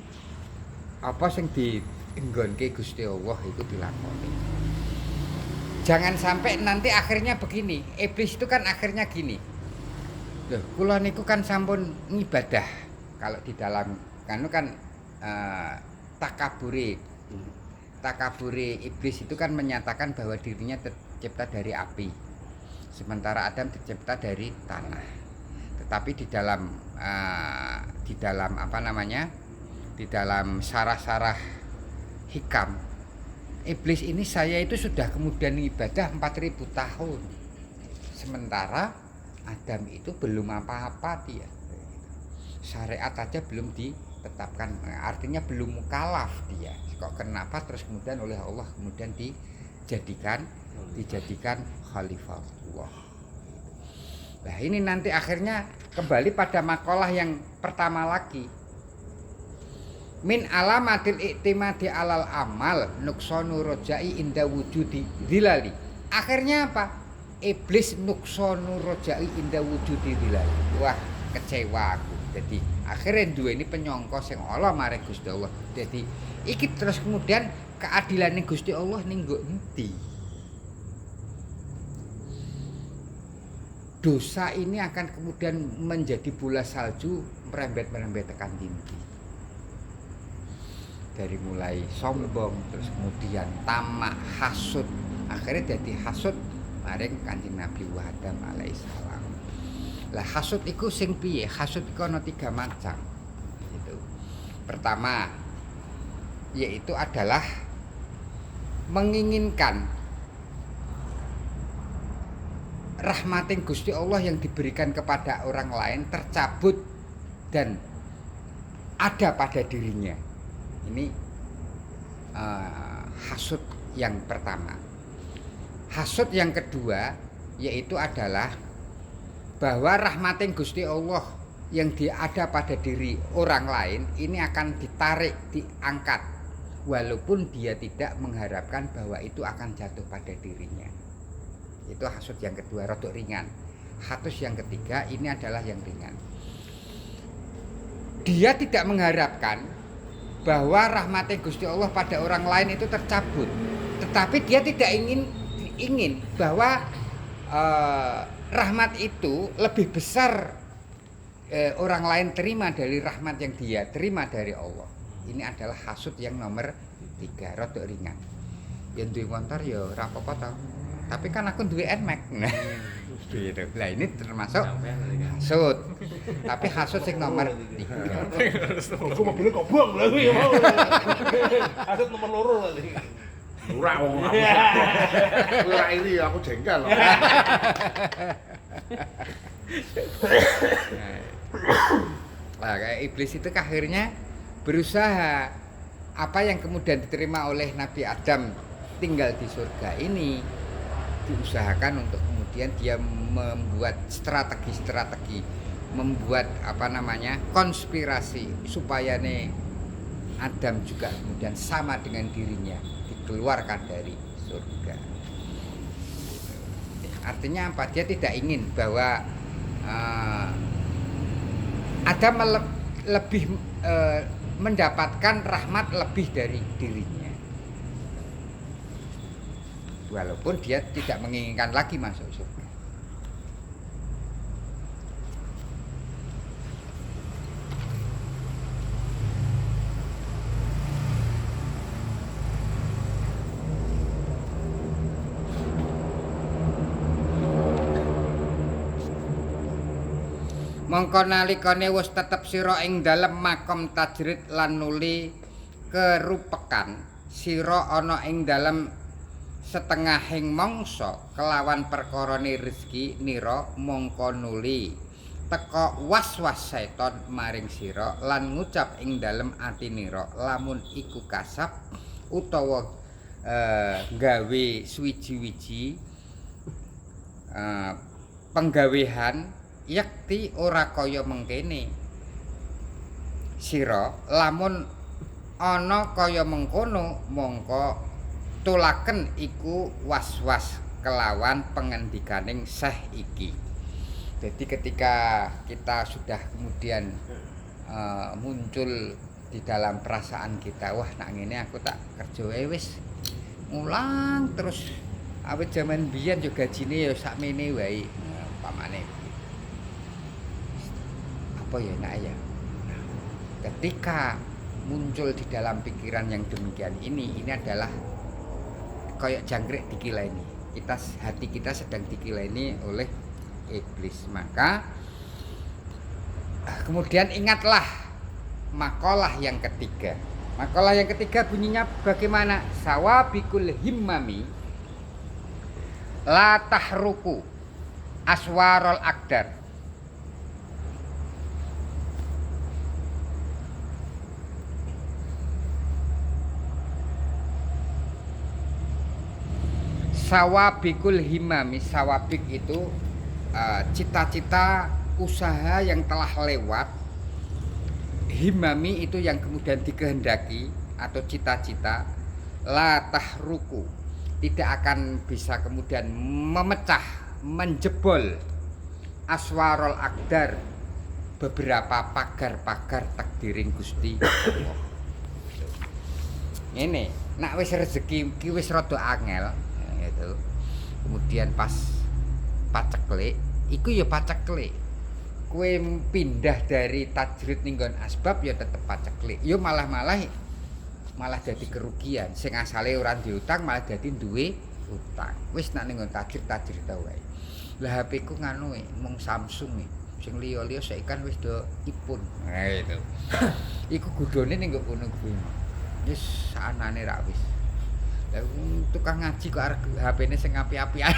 apa sing dienggonke Gusti Allah itu dilakoni. Jangan sampai nanti akhirnya begini. Iblis itu kan akhirnya gini. Loh, kula niku kan sampun ngibadah. Kalau di dalam kan takabure iblis itu kan menyatakan bahwa dirinya tercipta dari api. Sementara Adam tercipta dari tanah. Tetapi di dalam apa namanya? Di dalam sarah-sarah hikam iblis ini saya itu sudah kemudian ibadah 4000 tahun. Sementara Adam itu belum apa-apa dia. Syariat aja belum ditetapkan. Artinya belum mukallaf dia. Kok kenapa terus kemudian oleh Allah kemudian dijadikan khalifahullah. Nah, ini nanti akhirnya kembali pada makalah yang pertama lagi. Min alamatil i'timadi alal amal nuksonu rojai inda wujudi dilali. Akhirnya apa? Iblis nuksonu rojai inda wujudi dilali. Wah, kecewa aku. Jadi akhirnya dua ini penyongko sing Allah mare Gusti Allah. Jadi iki terus kemudian keadilane Gusti Allah ning nggo endi? Dosa ini akan kemudian menjadi bola salju merembet tekan dindi. Dari mulai sombong terus kemudian tamak, hasud, akhirnya jadi hasud maring Kanjeng Nabi Adam alaihissalam. Lah hasud iku sing piye? Hasud iku ana 3 macam. Itu. Pertama yaitu adalah menginginkan rahmating Gusti Allah yang diberikan kepada orang lain tercabut dan ada pada dirinya. Ini hasud yang pertama. Hasud yang kedua yaitu adalah bahwa rahmating Gusti Allah yang ada pada diri orang lain ini akan ditarik, diangkat walaupun dia tidak mengharapkan bahwa itu akan jatuh pada dirinya. Itu hasud yang kedua, rodok ringan. Hasud yang ketiga ini adalah yang ringan. Dia tidak mengharapkan bahwa rahmat Gusti Allah pada orang lain itu tercabut, tetapi dia tidak ingin bahwa rahmat itu lebih besar orang lain terima dari rahmat yang dia terima dari Allah. Ini adalah hasud yang nomor 3, rodok ringan. Yang duwe motor ya ora apa-apa to. Tapi kan aku duwe NMAX. Nah, gitu. Lah ini termasuk hasud. Tapi hasud sing nomor 3. Aku mobilnya kok buang lha kuwi mau. Hasud nomor 2 tadi. Ora wong aku. Ora iri aku jengkel. Nah, kayak iblis itu akhirnya berusaha apa yang kemudian diterima oleh Nabi Adam tinggal di surga ini diusahakan untuk kemudian dia membuat strategi, membuat apa namanya konspirasi supaya Adam juga kemudian sama dengan dirinya dikeluarkan dari surga. Artinya apa? Dia tidak ingin bahwa ada lebih mendapatkan rahmat lebih dari dirinya. Walaupun dia tidak menginginkan lagi masuk surga. Mongko nalikane wis tetep sira ing dalem makom tajrid lan nuli kerupekan sira ana ing dalem setengahing mangsa kelawan perkarane rezeki nira mongko nuli teka was-was setan maring sira lan ngucap ing dalem ati nira lamun iku kasab utawa gawe suwiji-wiji penggawehan yakti ora kaya mengkene sira lamun ana kaya mengkono mongko tulaken iku was-was kelawan pengendikaning Syekh iki. Jadi ketika kita sudah kemudian muncul di dalam perasaan kita, wah nak ngene aku tak kerja wis ngulang terus awet zaman biyen yo gajine yo sakmene wae pamane. Apa ya nak ya? Ketika muncul di dalam pikiran yang demikian ini adalah kayak jangkrik dikileni. Hati kita sedang dikileni oleh iblis. Maka kemudian ingatlah makalah yang ketiga. Makalah yang ketiga bunyinya bagaimana? Sawabikul himmami la tahruku aswarul aqdar. Sawabikul himami, sawabik itu cita-cita usaha yang telah lewat. Himami itu yang kemudian dikehendaki atau cita-cita. La tahruku, tidak akan bisa kemudian memecah, menjebol aswarul aqdar, beberapa pagar-pagar takdiring Gusti Allah. Ini nak wis rezeki ki wis rada angel. Gitu. Kemudian pas paceklik iku ya paceklik kue pindah dari tajrid ning nggon asbab ya tetep paceklik ya malah jadi kerugian sing asale ora diutang malah jadi duwe utang wis nak ning nggon tajrid ta wae lah HP ku nganu mung Samsung sing liya-liya saiki kan wis do ipun itu iku gudone ning nggon kono kuwi wis anane ra wis tukang ngaji kok arep HP-ne sing api-apian.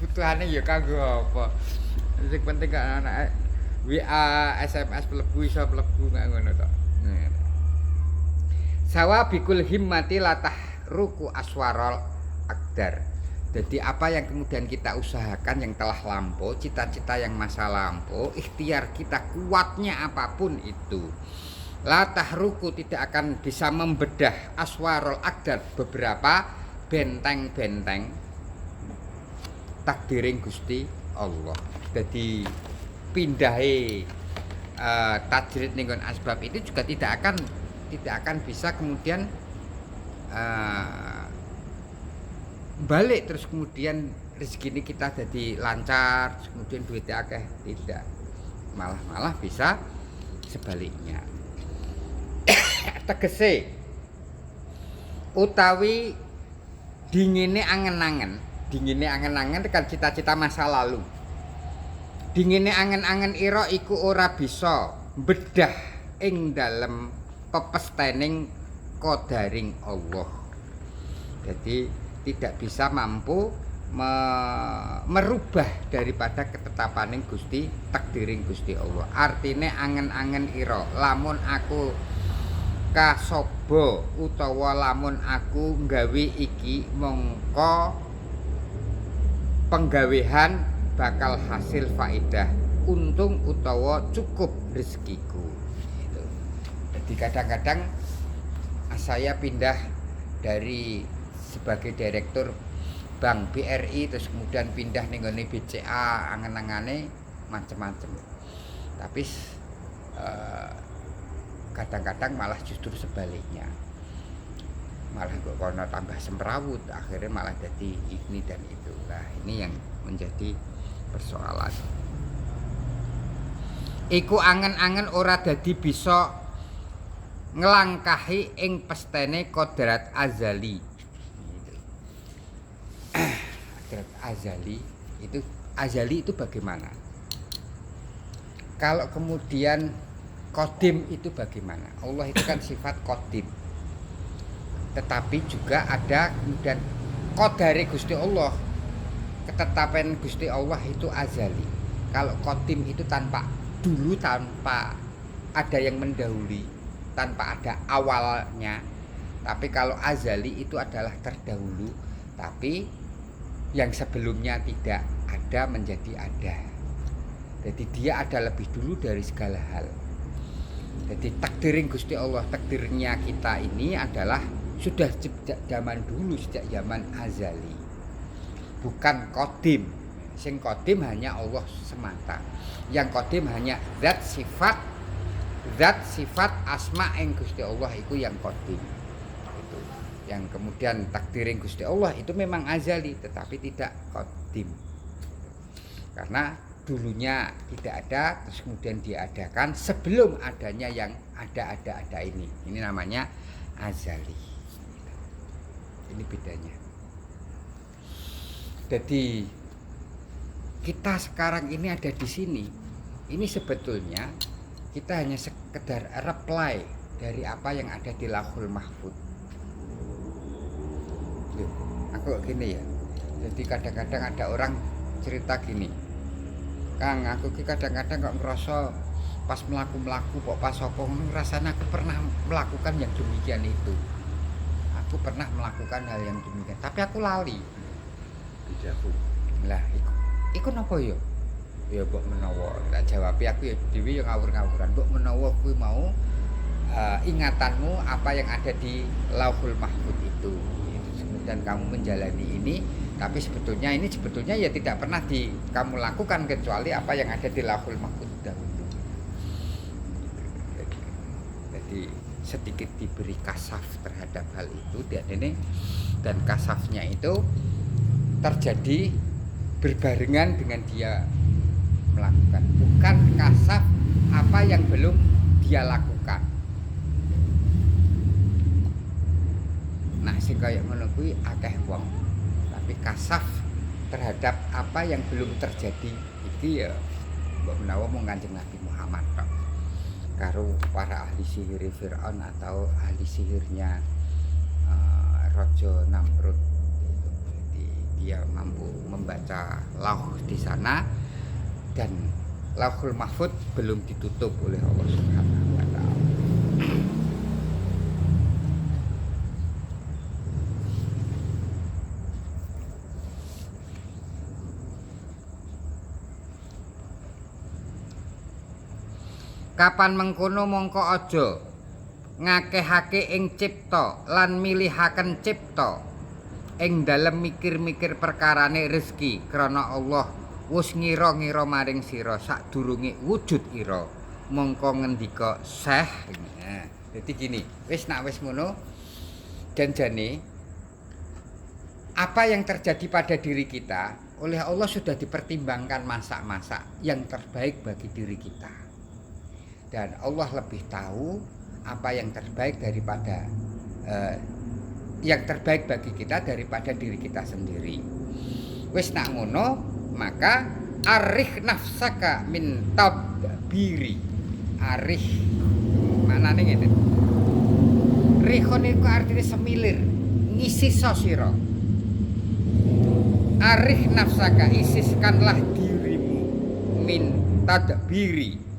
Kebutuhane ya kanggo apa? Sing penting kan anak WA, SMS mlebu iso mlebu ngono to. Sawabikul himmati latah ruku aswarul aqdar. Jadi apa yang kemudian kita usahakan yang telah lampau, cita-cita yang masa lampau, ikhtiar kita kuatnya apapun itu. La tahruku tidak akan bisa membedah aswarul aqdar beberapa benteng-benteng takdiring Gusti Allah. Jadi pindahe tajrid ning asbab itu juga tidak akan bisa kemudian balik terus kemudian rezeki ini kita jadi lancar terus kemudian duitnya akeh, tidak, malah bisa sebaliknya. Tegese utawi dingine angen-angen tekan cita-cita masa lalu. Dingine angen-angen ira iku ora bisa bedah ing dalem pepestening qadaring Allah. Jadi tidak bisa mampu merubah daripada ketetapaning Gusti, takdiring Gusti Allah. Artine angen-angen ira lamun aku kasobo utawa lamun aku nggawe iki mongko penggawehan bakal hasil faedah untung utawa cukup rezekiku gitu. Jadi kadang-kadang saya pindah dari sebagai direktur Bank BRI terus kemudian pindah ning nggone BCA angen-angane macem-macem. Tapi kadang-kadang malah justru sebaliknya. Malah kok kono tambah semrawut, akhirnya malah jadi ini dan itu. Nah, ini yang menjadi persoalan. Iku angen-angen ora dadi bisa ngelangkahi ing pestene kodrat azali. Kodrat azali itu bagaimana? Kalau kemudian kodim itu bagaimana? Allah itu kan sifat kodim. Tetapi juga ada kemudian kodare Gusti Allah, ketetapan Gusti Allah itu azali. Kalau kodim itu tanpa dulu, tanpa ada yang mendahului, tanpa ada awalnya. Tapi kalau azali itu adalah terdahulu, tapi yang sebelumnya tidak ada menjadi ada. Jadi dia ada lebih dulu dari segala hal. Jadi takdirin Gusti Allah, takdirnya kita ini adalah sudah sejak zaman dulu, sejak zaman azali. Bukan kodim. Sing kodim hanya Allah semata. Yang kodim hanya zat sifat asma ing Gusti Allah itu yang kodim. Itu. Yang kemudian takdirin Gusti Allah itu memang azali tetapi tidak kodim. Karena dulunya tidak ada, terus kemudian diadakan sebelum adanya yang ada ini. Ini namanya azali. Ini bedanya. Jadi kita sekarang ini ada di sini. Ini sebetulnya kita hanya sekedar reply dari apa yang ada di Lauhul Mahfuz. Loh, aku gini ya. Jadi kadang-kadang ada orang cerita gini. Kang, aku kadang-kadang kok ngerasa pas melaku kok pas sokong rasanya aku pernah melakukan yang demikian itu. Aku pernah melakukan hal yang demikian, tapi aku lali. Dijavu. Lah, iku napa ya? Ya mbok menawa. Tak jawab aku ya dhewe ya ngawur-ngawuran. Mbok menawa kuwi mau ingatanmu apa yang ada di Lauhul Mahfuz itu. Kemudian kamu menjalani ini, tapi sebetulnya ya tidak pernah kamu lakukan kecuali apa yang ada di Lauhul Mahfuz dahulu. Jadi sedikit diberi kasaf terhadap hal itu dan kasafnya itu terjadi berbarengan dengan dia melakukan, bukan kasaf apa yang belum dia lakukan. Nah, sing kaya ngono kuwi akeh wong, tapi kasaf terhadap apa yang belum terjadi iki ya mbok menawa mung Kanjeng Nabi Muhammad tok. Karo para ahli sihir Fir'aun atau ahli sihirnya Raja Namrud. Jadi dia mampu membaca lauh di sana dan Lauhul Mahfuz belum ditutup oleh Allah Subhanahu wa taala. Kapan mengkono mongko aja ngakehake ing cipta lan milihaken cipta ing dalem mikir-mikir perkarane rezeki krana Allah wis ngira-ngira maring sira sadurunge wujud ira mongko ngendika Syekh. Nah, dadi gini, wis ngono janjane apa yang terjadi pada diri kita oleh Allah sudah dipertimbangkan masa-masa yang terbaik bagi diri kita. Dan Allah lebih tahu apa yang terbaik daripada yang terbaik bagi kita daripada diri kita sendiri. Wis nak ngono, maka arih nafsaka min tabiri. Arih manane ngene. Rihon iku artine semilir, ngisi sira. Arih nafsaka, isiskanlah dirimu min tadbiri.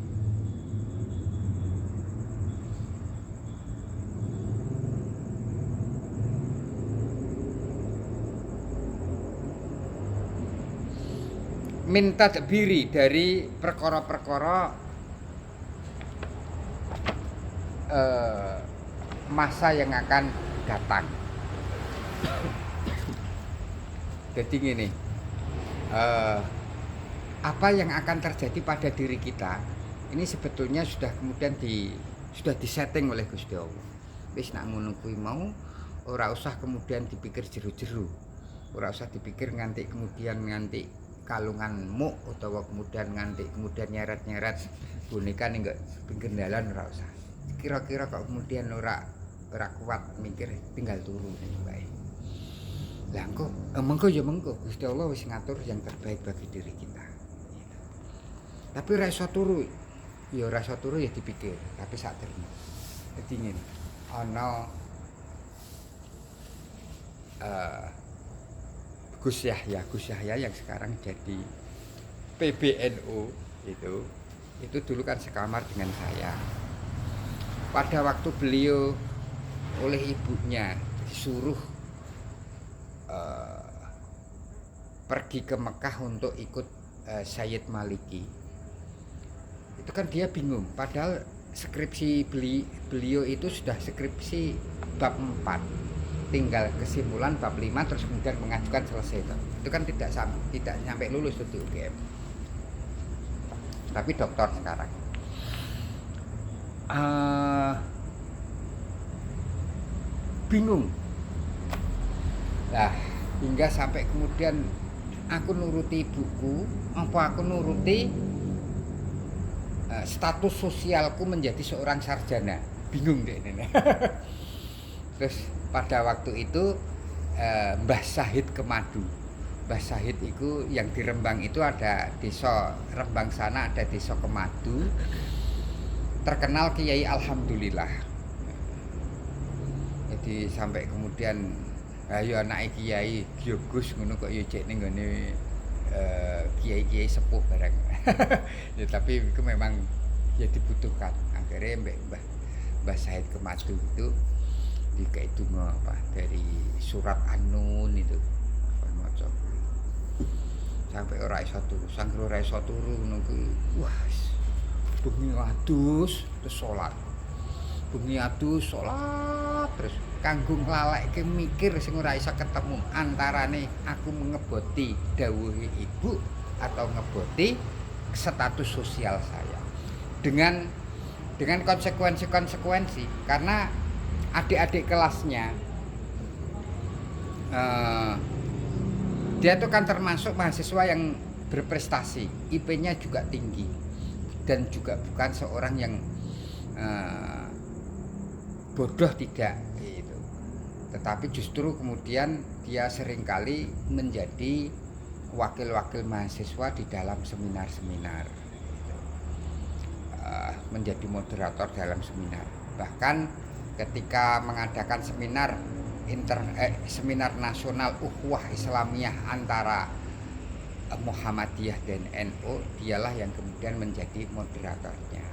Minta tadbiri dari perkara-perkara masa yang akan datang. Jadi gini, apa yang akan terjadi pada diri kita ini sebetulnya sudah kemudian sudah disetting oleh Gusti Allah. Wis nak ngono kuwi mau ora usah kemudian dipikir jeru-jeru. Ora usah dipikir nganti kalunganmu utawa kemudian nyeret-nyeret boneka ning pinggir dalan ora usah. Kira-kira kok kemudian ora kuat mikir tinggal turu wae. Lah mengko Gusti Allah wis ngatur yang terbaik bagi diri kita. Tapi ora iso turu. Ya ora iso turu ya dipikir, tapi sak terima. Dadi ngene, ana Gus Yahya yang sekarang jadi PBNU itu dulu kan sekamar dengan saya. Pada waktu beliau oleh ibunya disuruh pergi ke Mekah untuk ikut Sayyid Maliki, itu kan dia bingung, padahal skripsi beliau itu sudah skripsi bab 4, tinggal kesimpulan bab 5 terus kemudian mengajukan selesai itu kan tidak sampai lulus di UGM, tapi doktor sekarang. Bingung lah, hingga sampai kemudian aku nuruti ibuku apa aku nuruti status sosialku menjadi seorang sarjana, bingung deh ini. Terus pada waktu itu Mbah Syahid ke Madu. Mbah Syahid itu yang di Rembang itu ada desa Rembang sana, ada desa Kemadu, terkenal Kiai Alhamdulillah. Jadi sampai kemudian ayo anak kiai Gus ngono kok yo cek ning gone kiai-kiai sepuh bareng. Ya tapi itu memang ya dibutuhkan. Akhirnya Mbah Syahid ke Madu itu dikai donga apa dari surat An-Nun itu maca. Sampai ora iso turu, sangger ora iso turu ngono kuwi. Wah, bengi adus terus salat. Bengi adus salat terus kanggo nglaleke mikir sing ora iso ketemu antarane aku mengeboti dawuhe ibu atau ngeboti status sosial saya dengan konsekuensi karena adik-adik kelasnya dia itu kan termasuk mahasiswa yang berprestasi, IP-nya juga tinggi dan juga bukan seorang yang bodoh, tidak gitu. Tetapi justru kemudian dia seringkali menjadi wakil-wakil mahasiswa di dalam seminar-seminar gitu. Menjadi moderator dalam seminar. Bahkan ketika mengadakan seminar nasional Ukhuwah Islamiyah antara Muhammadiyah dan NU, dialah yang kemudian menjadi moderatornya.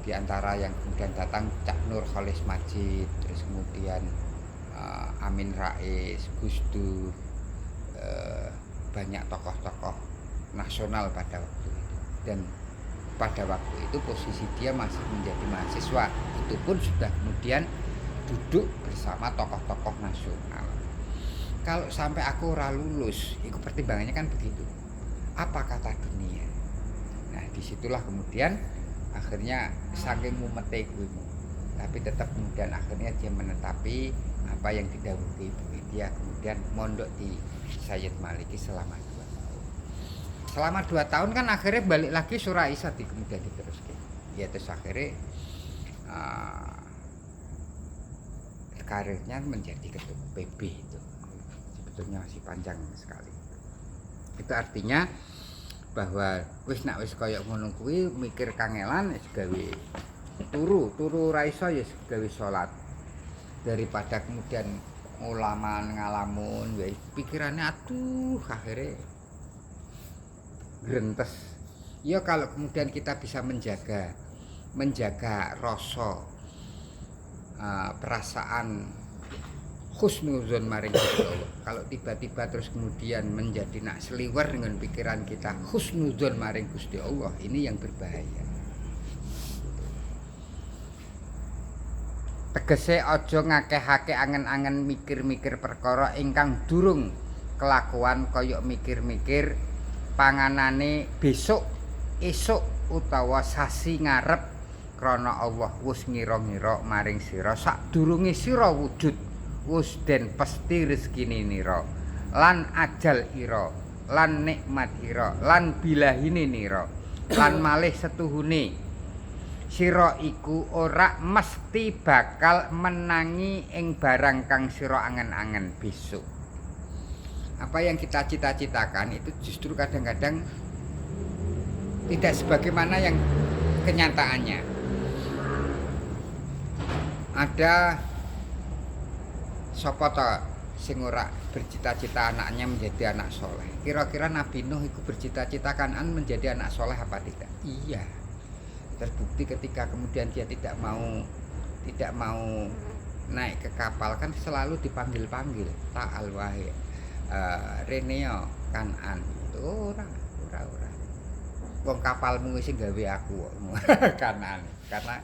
Di antara yang kemudian datang Cak Nur Khalis Majid, terus kemudian Amin Rais, Gus Dur, banyak tokoh-tokoh nasional pada waktu itu. Dan pada waktu itu posisi dia masih menjadi mahasiswa, itu pun sudah kemudian duduk bersama tokoh-tokoh nasional. Kalau sampai aku ora lulus, itu pertimbangannya kan begitu. Apa kata dunia? Nah, disitulah kemudian akhirnya saking mumete kuwi, tapi tetap kemudian akhirnya dia menetapi apa yang didhawuhi ibu dia, kemudian mondok di Sayyid Maliki selama 2 tahun. Selama 2 tahun kan akhirnya balik lagi Surah Isa kemudian diteruskan. Ya terus akhirnya karirnya menjadi ketua PB itu. Sebetulnya masih panjang sekali. Itu artinya bahwa wis kaya ngono kuwi mikir kangelan wis gawe turu ra iso ya gawe salat, daripada kemudian ngalamun ya pikirannya aduh akhirnya grentes. Ya kalau kemudian kita bisa menjaga rasa perasaan husnuzon maring Gusti Allah. Kalau tiba-tiba terus kemudian menjadi nak seliwer dengan pikiran kita husnuzon maring Gusti Allah, ini yang berbahaya. Tegese aja ngakehake angen-angen mikir-mikir perkara ingkang durung kelakuan kaya mikir-mikir panganane besok, esuk utawa sasi ngarep krana Allah wis ngira-ngira maring sira sadurunge sira wujud wis den pesti rezekine nira lan ajal ira lan nikmat ira lan bilahine nira lan malih setuhune sira iku ora mesti bakal menangi ing barang kang sira angen-angen besok. Apa yang kita cita-citakan itu justru kadang-kadang tidak sebagaimana yang kenyataannya. Ada sapa ta sing ora bercita-cita anaknya menjadi anak soleh. Kira-kira Nabi Nuh itu bercita-cita Kan'an menjadi anak soleh apa tidak? Iya. Terbukti ketika kemudian dia tidak mau naik ke kapal kan selalu dipanggil-panggil ta'al wahai Reneo Kan'an itu ora wong kapalmu wis gawe aku Kan'an karena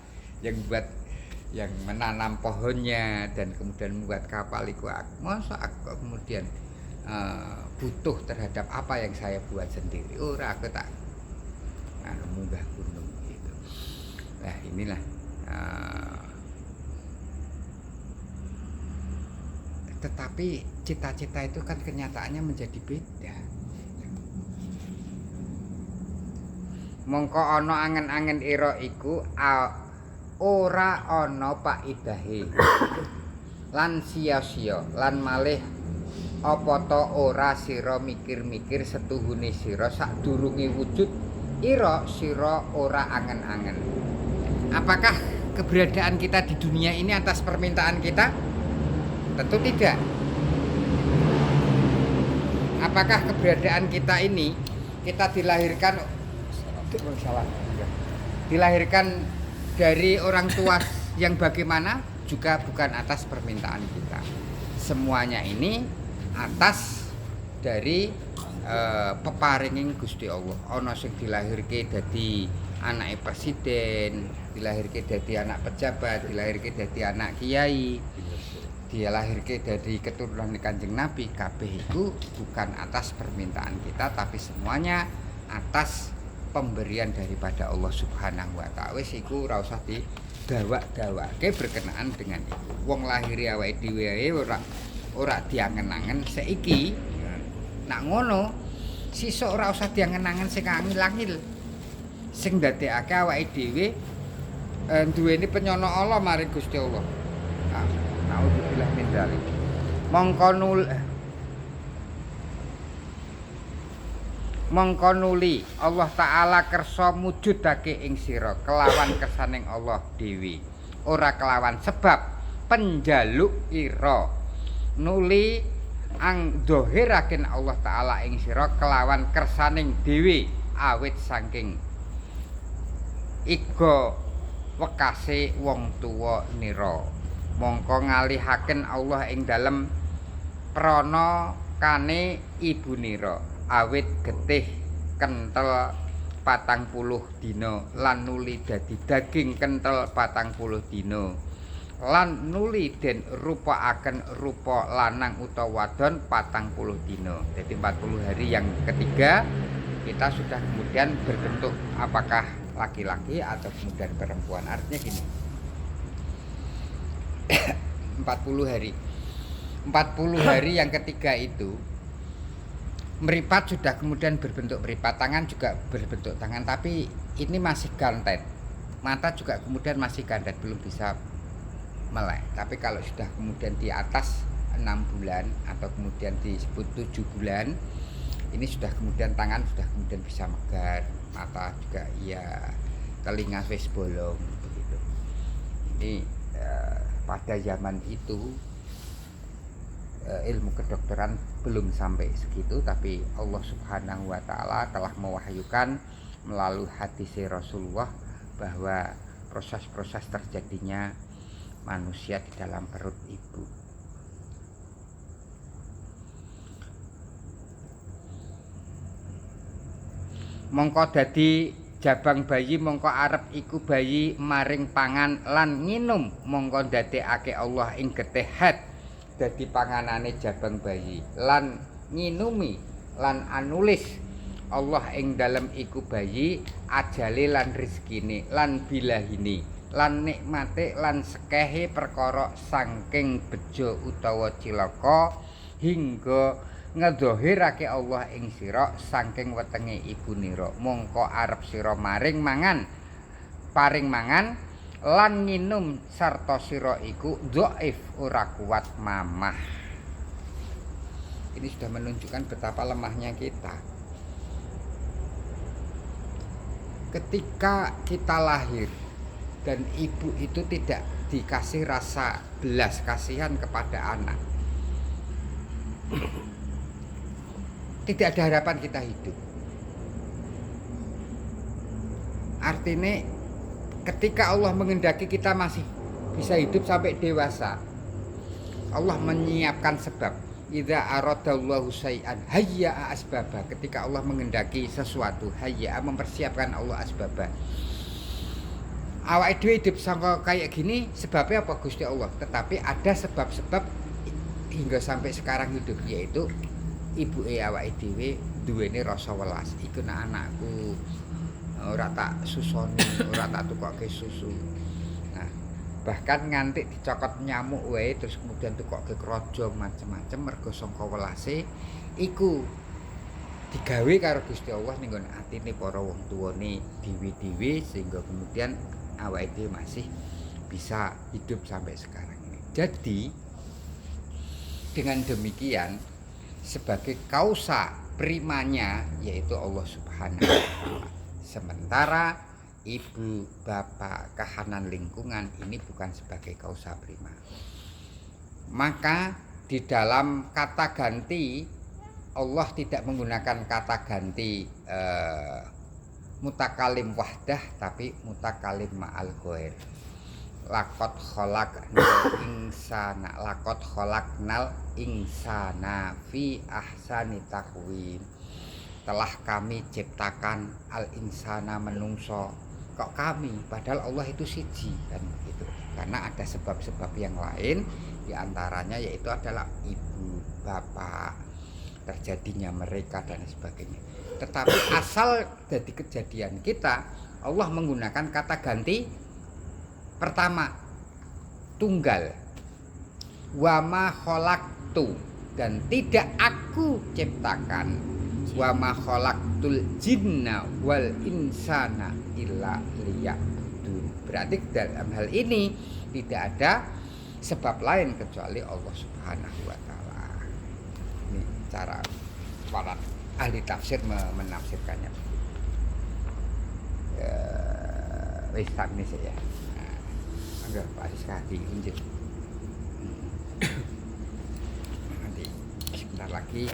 yang menanam pohonnya dan kemudian membuat kapal itu aku masa aku kemudian butuh terhadap apa yang saya buat sendiri ora aku tak munggah gunung gitu. Nah inilah tetapi cita-cita itu kan kenyataannya menjadi beda. Mongko ana angen-angen ira iku ora ana paidahe lan sia-sia lan malih apa to ora sira mikir-mikir setuhune sira sadurunge wujud ira sira ora angen-angen. Apakah keberadaan kita di dunia ini atas permintaan kita? Tentu tidak. Apakah keberadaan kita ini kita dilahirkan dari orang tua yang bagaimana? Juga bukan atas permintaan kita. Semuanya ini atas dari peparinging Gusti Allah. Ana sing dilahirke dadi anake presiden, dilahirke dadi anak pejabat, dilahirke dadi anak kiai, dilahirke dari keturunan Kanjeng Nabi. Kabeh itu bukan atas permintaan kita, tapi semuanya atas pemberian daripada Allah Subhanahu wa taala. Wis iku ora usah didawak-dawake berkenaan dengan itu. Wong lahir awake dhewe ae ora diangen-angen saiki. Nak ngono, sesuk ora usah diangen-angen sing angil-angil. Sing ndadekake awake dhewe duweni penyono Allah maring Gusti Allah. Nauzubillah min dzalik. Mongko nuli Allah taala kersa mujudake ing sira kelawan kersaning Allah dewi, ora kelawan sebab penjaluk ira. Nuli dohiraken Allah taala ing sira kelawan kersaning dewi awit saking iga wekase wong tuwa nira. Mongko ngalihaken Allah ing dalem prana kane ibu nira awit getih kentel 40 dina lan nuli dadi daging kentel 40 dina lan nuli den rupakaken rupa lanang utawa wadon 40 dina. Jadi 40 hari yang ketiga kita sudah kemudian berbentuk apakah laki-laki atau kemudian perempuan. Artinya gini, 40 hari yang ketiga itu meripat sudah kemudian berbentuk meripat, tangan juga berbentuk tangan, tapi ini masih gantet, mata juga kemudian masih gantet, belum bisa melek. Tapi kalau sudah kemudian di atas 6 bulan atau kemudian disebut 7 bulan, ini sudah kemudian tangan sudah kemudian bisa megar, mata juga ya, telinga wis bolong begitu. Ini pada zaman itu ilmu kedokteran belum sampai segitu, tapi Allah Subhanahu wa taala telah mewahyukan melalui hadis Rasulullah bahwa proses-proses terjadinya manusia di dalam perut ibu. Mongko dadi jabang bayi mongko arep iku bayi maring pangan lan nginum, mongko ndadekake Allah ing getih het dadi panganane jabang bayi lan nginumi lan anulis Allah ing dalem iku bayi ajale lan rezekine lan bilahine lan nikmate lan sekehe perkara saking bejo utawa cilaka hingga ngedhahirake Allah ing sira saking wetenge ibunira mongko arep sira paring mangan lan nginum sarta sira iku dhaif ora kuat mamah. Ini sudah menunjukkan betapa lemahnya kita. Ketika kita lahir dan ibu itu tidak dikasih rasa belas kasihan kepada anak, tidak ada harapan kita hidup. Artinya ketika Allah mengendaki kita masih bisa hidup sampai dewasa, Allah menyiapkan sebab. Idza aradallahu syai'an hayya'a asbaba. Ketika Allah mengendaki sesuatu, hayya'a mempersiapkan Allah asbaba. Awake dhewe hidup sangka kayak gini sebabnya apa Gusti Allah? Tetapi ada sebab-sebab hingga sampai sekarang hidup, yaitu ibuke awake dhewe duwene rasa welas. Iku nek anakku ora tak susoni, ora tak tukokke susu. Nah, bahkan nganti dicokot nyamuk wae terus kemudian tukokke krojo macem-macem mergo sangka welase iku digawe karo Gusti Allah ning nggon atine para wong tuwane dhewe-dhewe sehingga kemudian awake dhewe masih bisa hidup sampai sekarang ini. Jadi dengan demikian sebagai kausa primanya yaitu Allah Subhanahu wa taala. Sementara ibu, bapak, kahanan lingkungan ini bukan sebagai kausa prima. Maka di dalam kata ganti Allah tidak menggunakan kata ganti mutakalim wahdah tapi mutakalim ma'al ghair. Laqad khalaqnal insana fi ahsani taqwim. Telah kami ciptakan al insana menungso. Kok kami? Padahal Allah itu siji kan begitu. Karena ada sebab-sebab yang lain, diantaranya yaitu adalah ibu, bapak, terjadinya mereka dan sebagainya. Tetapi asal dari kejadian kita, Allah menggunakan kata ganti pertama tunggal, wama khalaqtu, dan tidak aku ciptakan. Wa ma khalaqtul jinna wal insana illa liya'budun. Berarti dalam hal ini tidak ada sebab lain kecuali Allah Subhanahu wa taala. Ini cara para ahli tafsir menafsirkannya. Wis sakne ya. Enggak Pak Rizky unjuk. Nanti sebentar lagi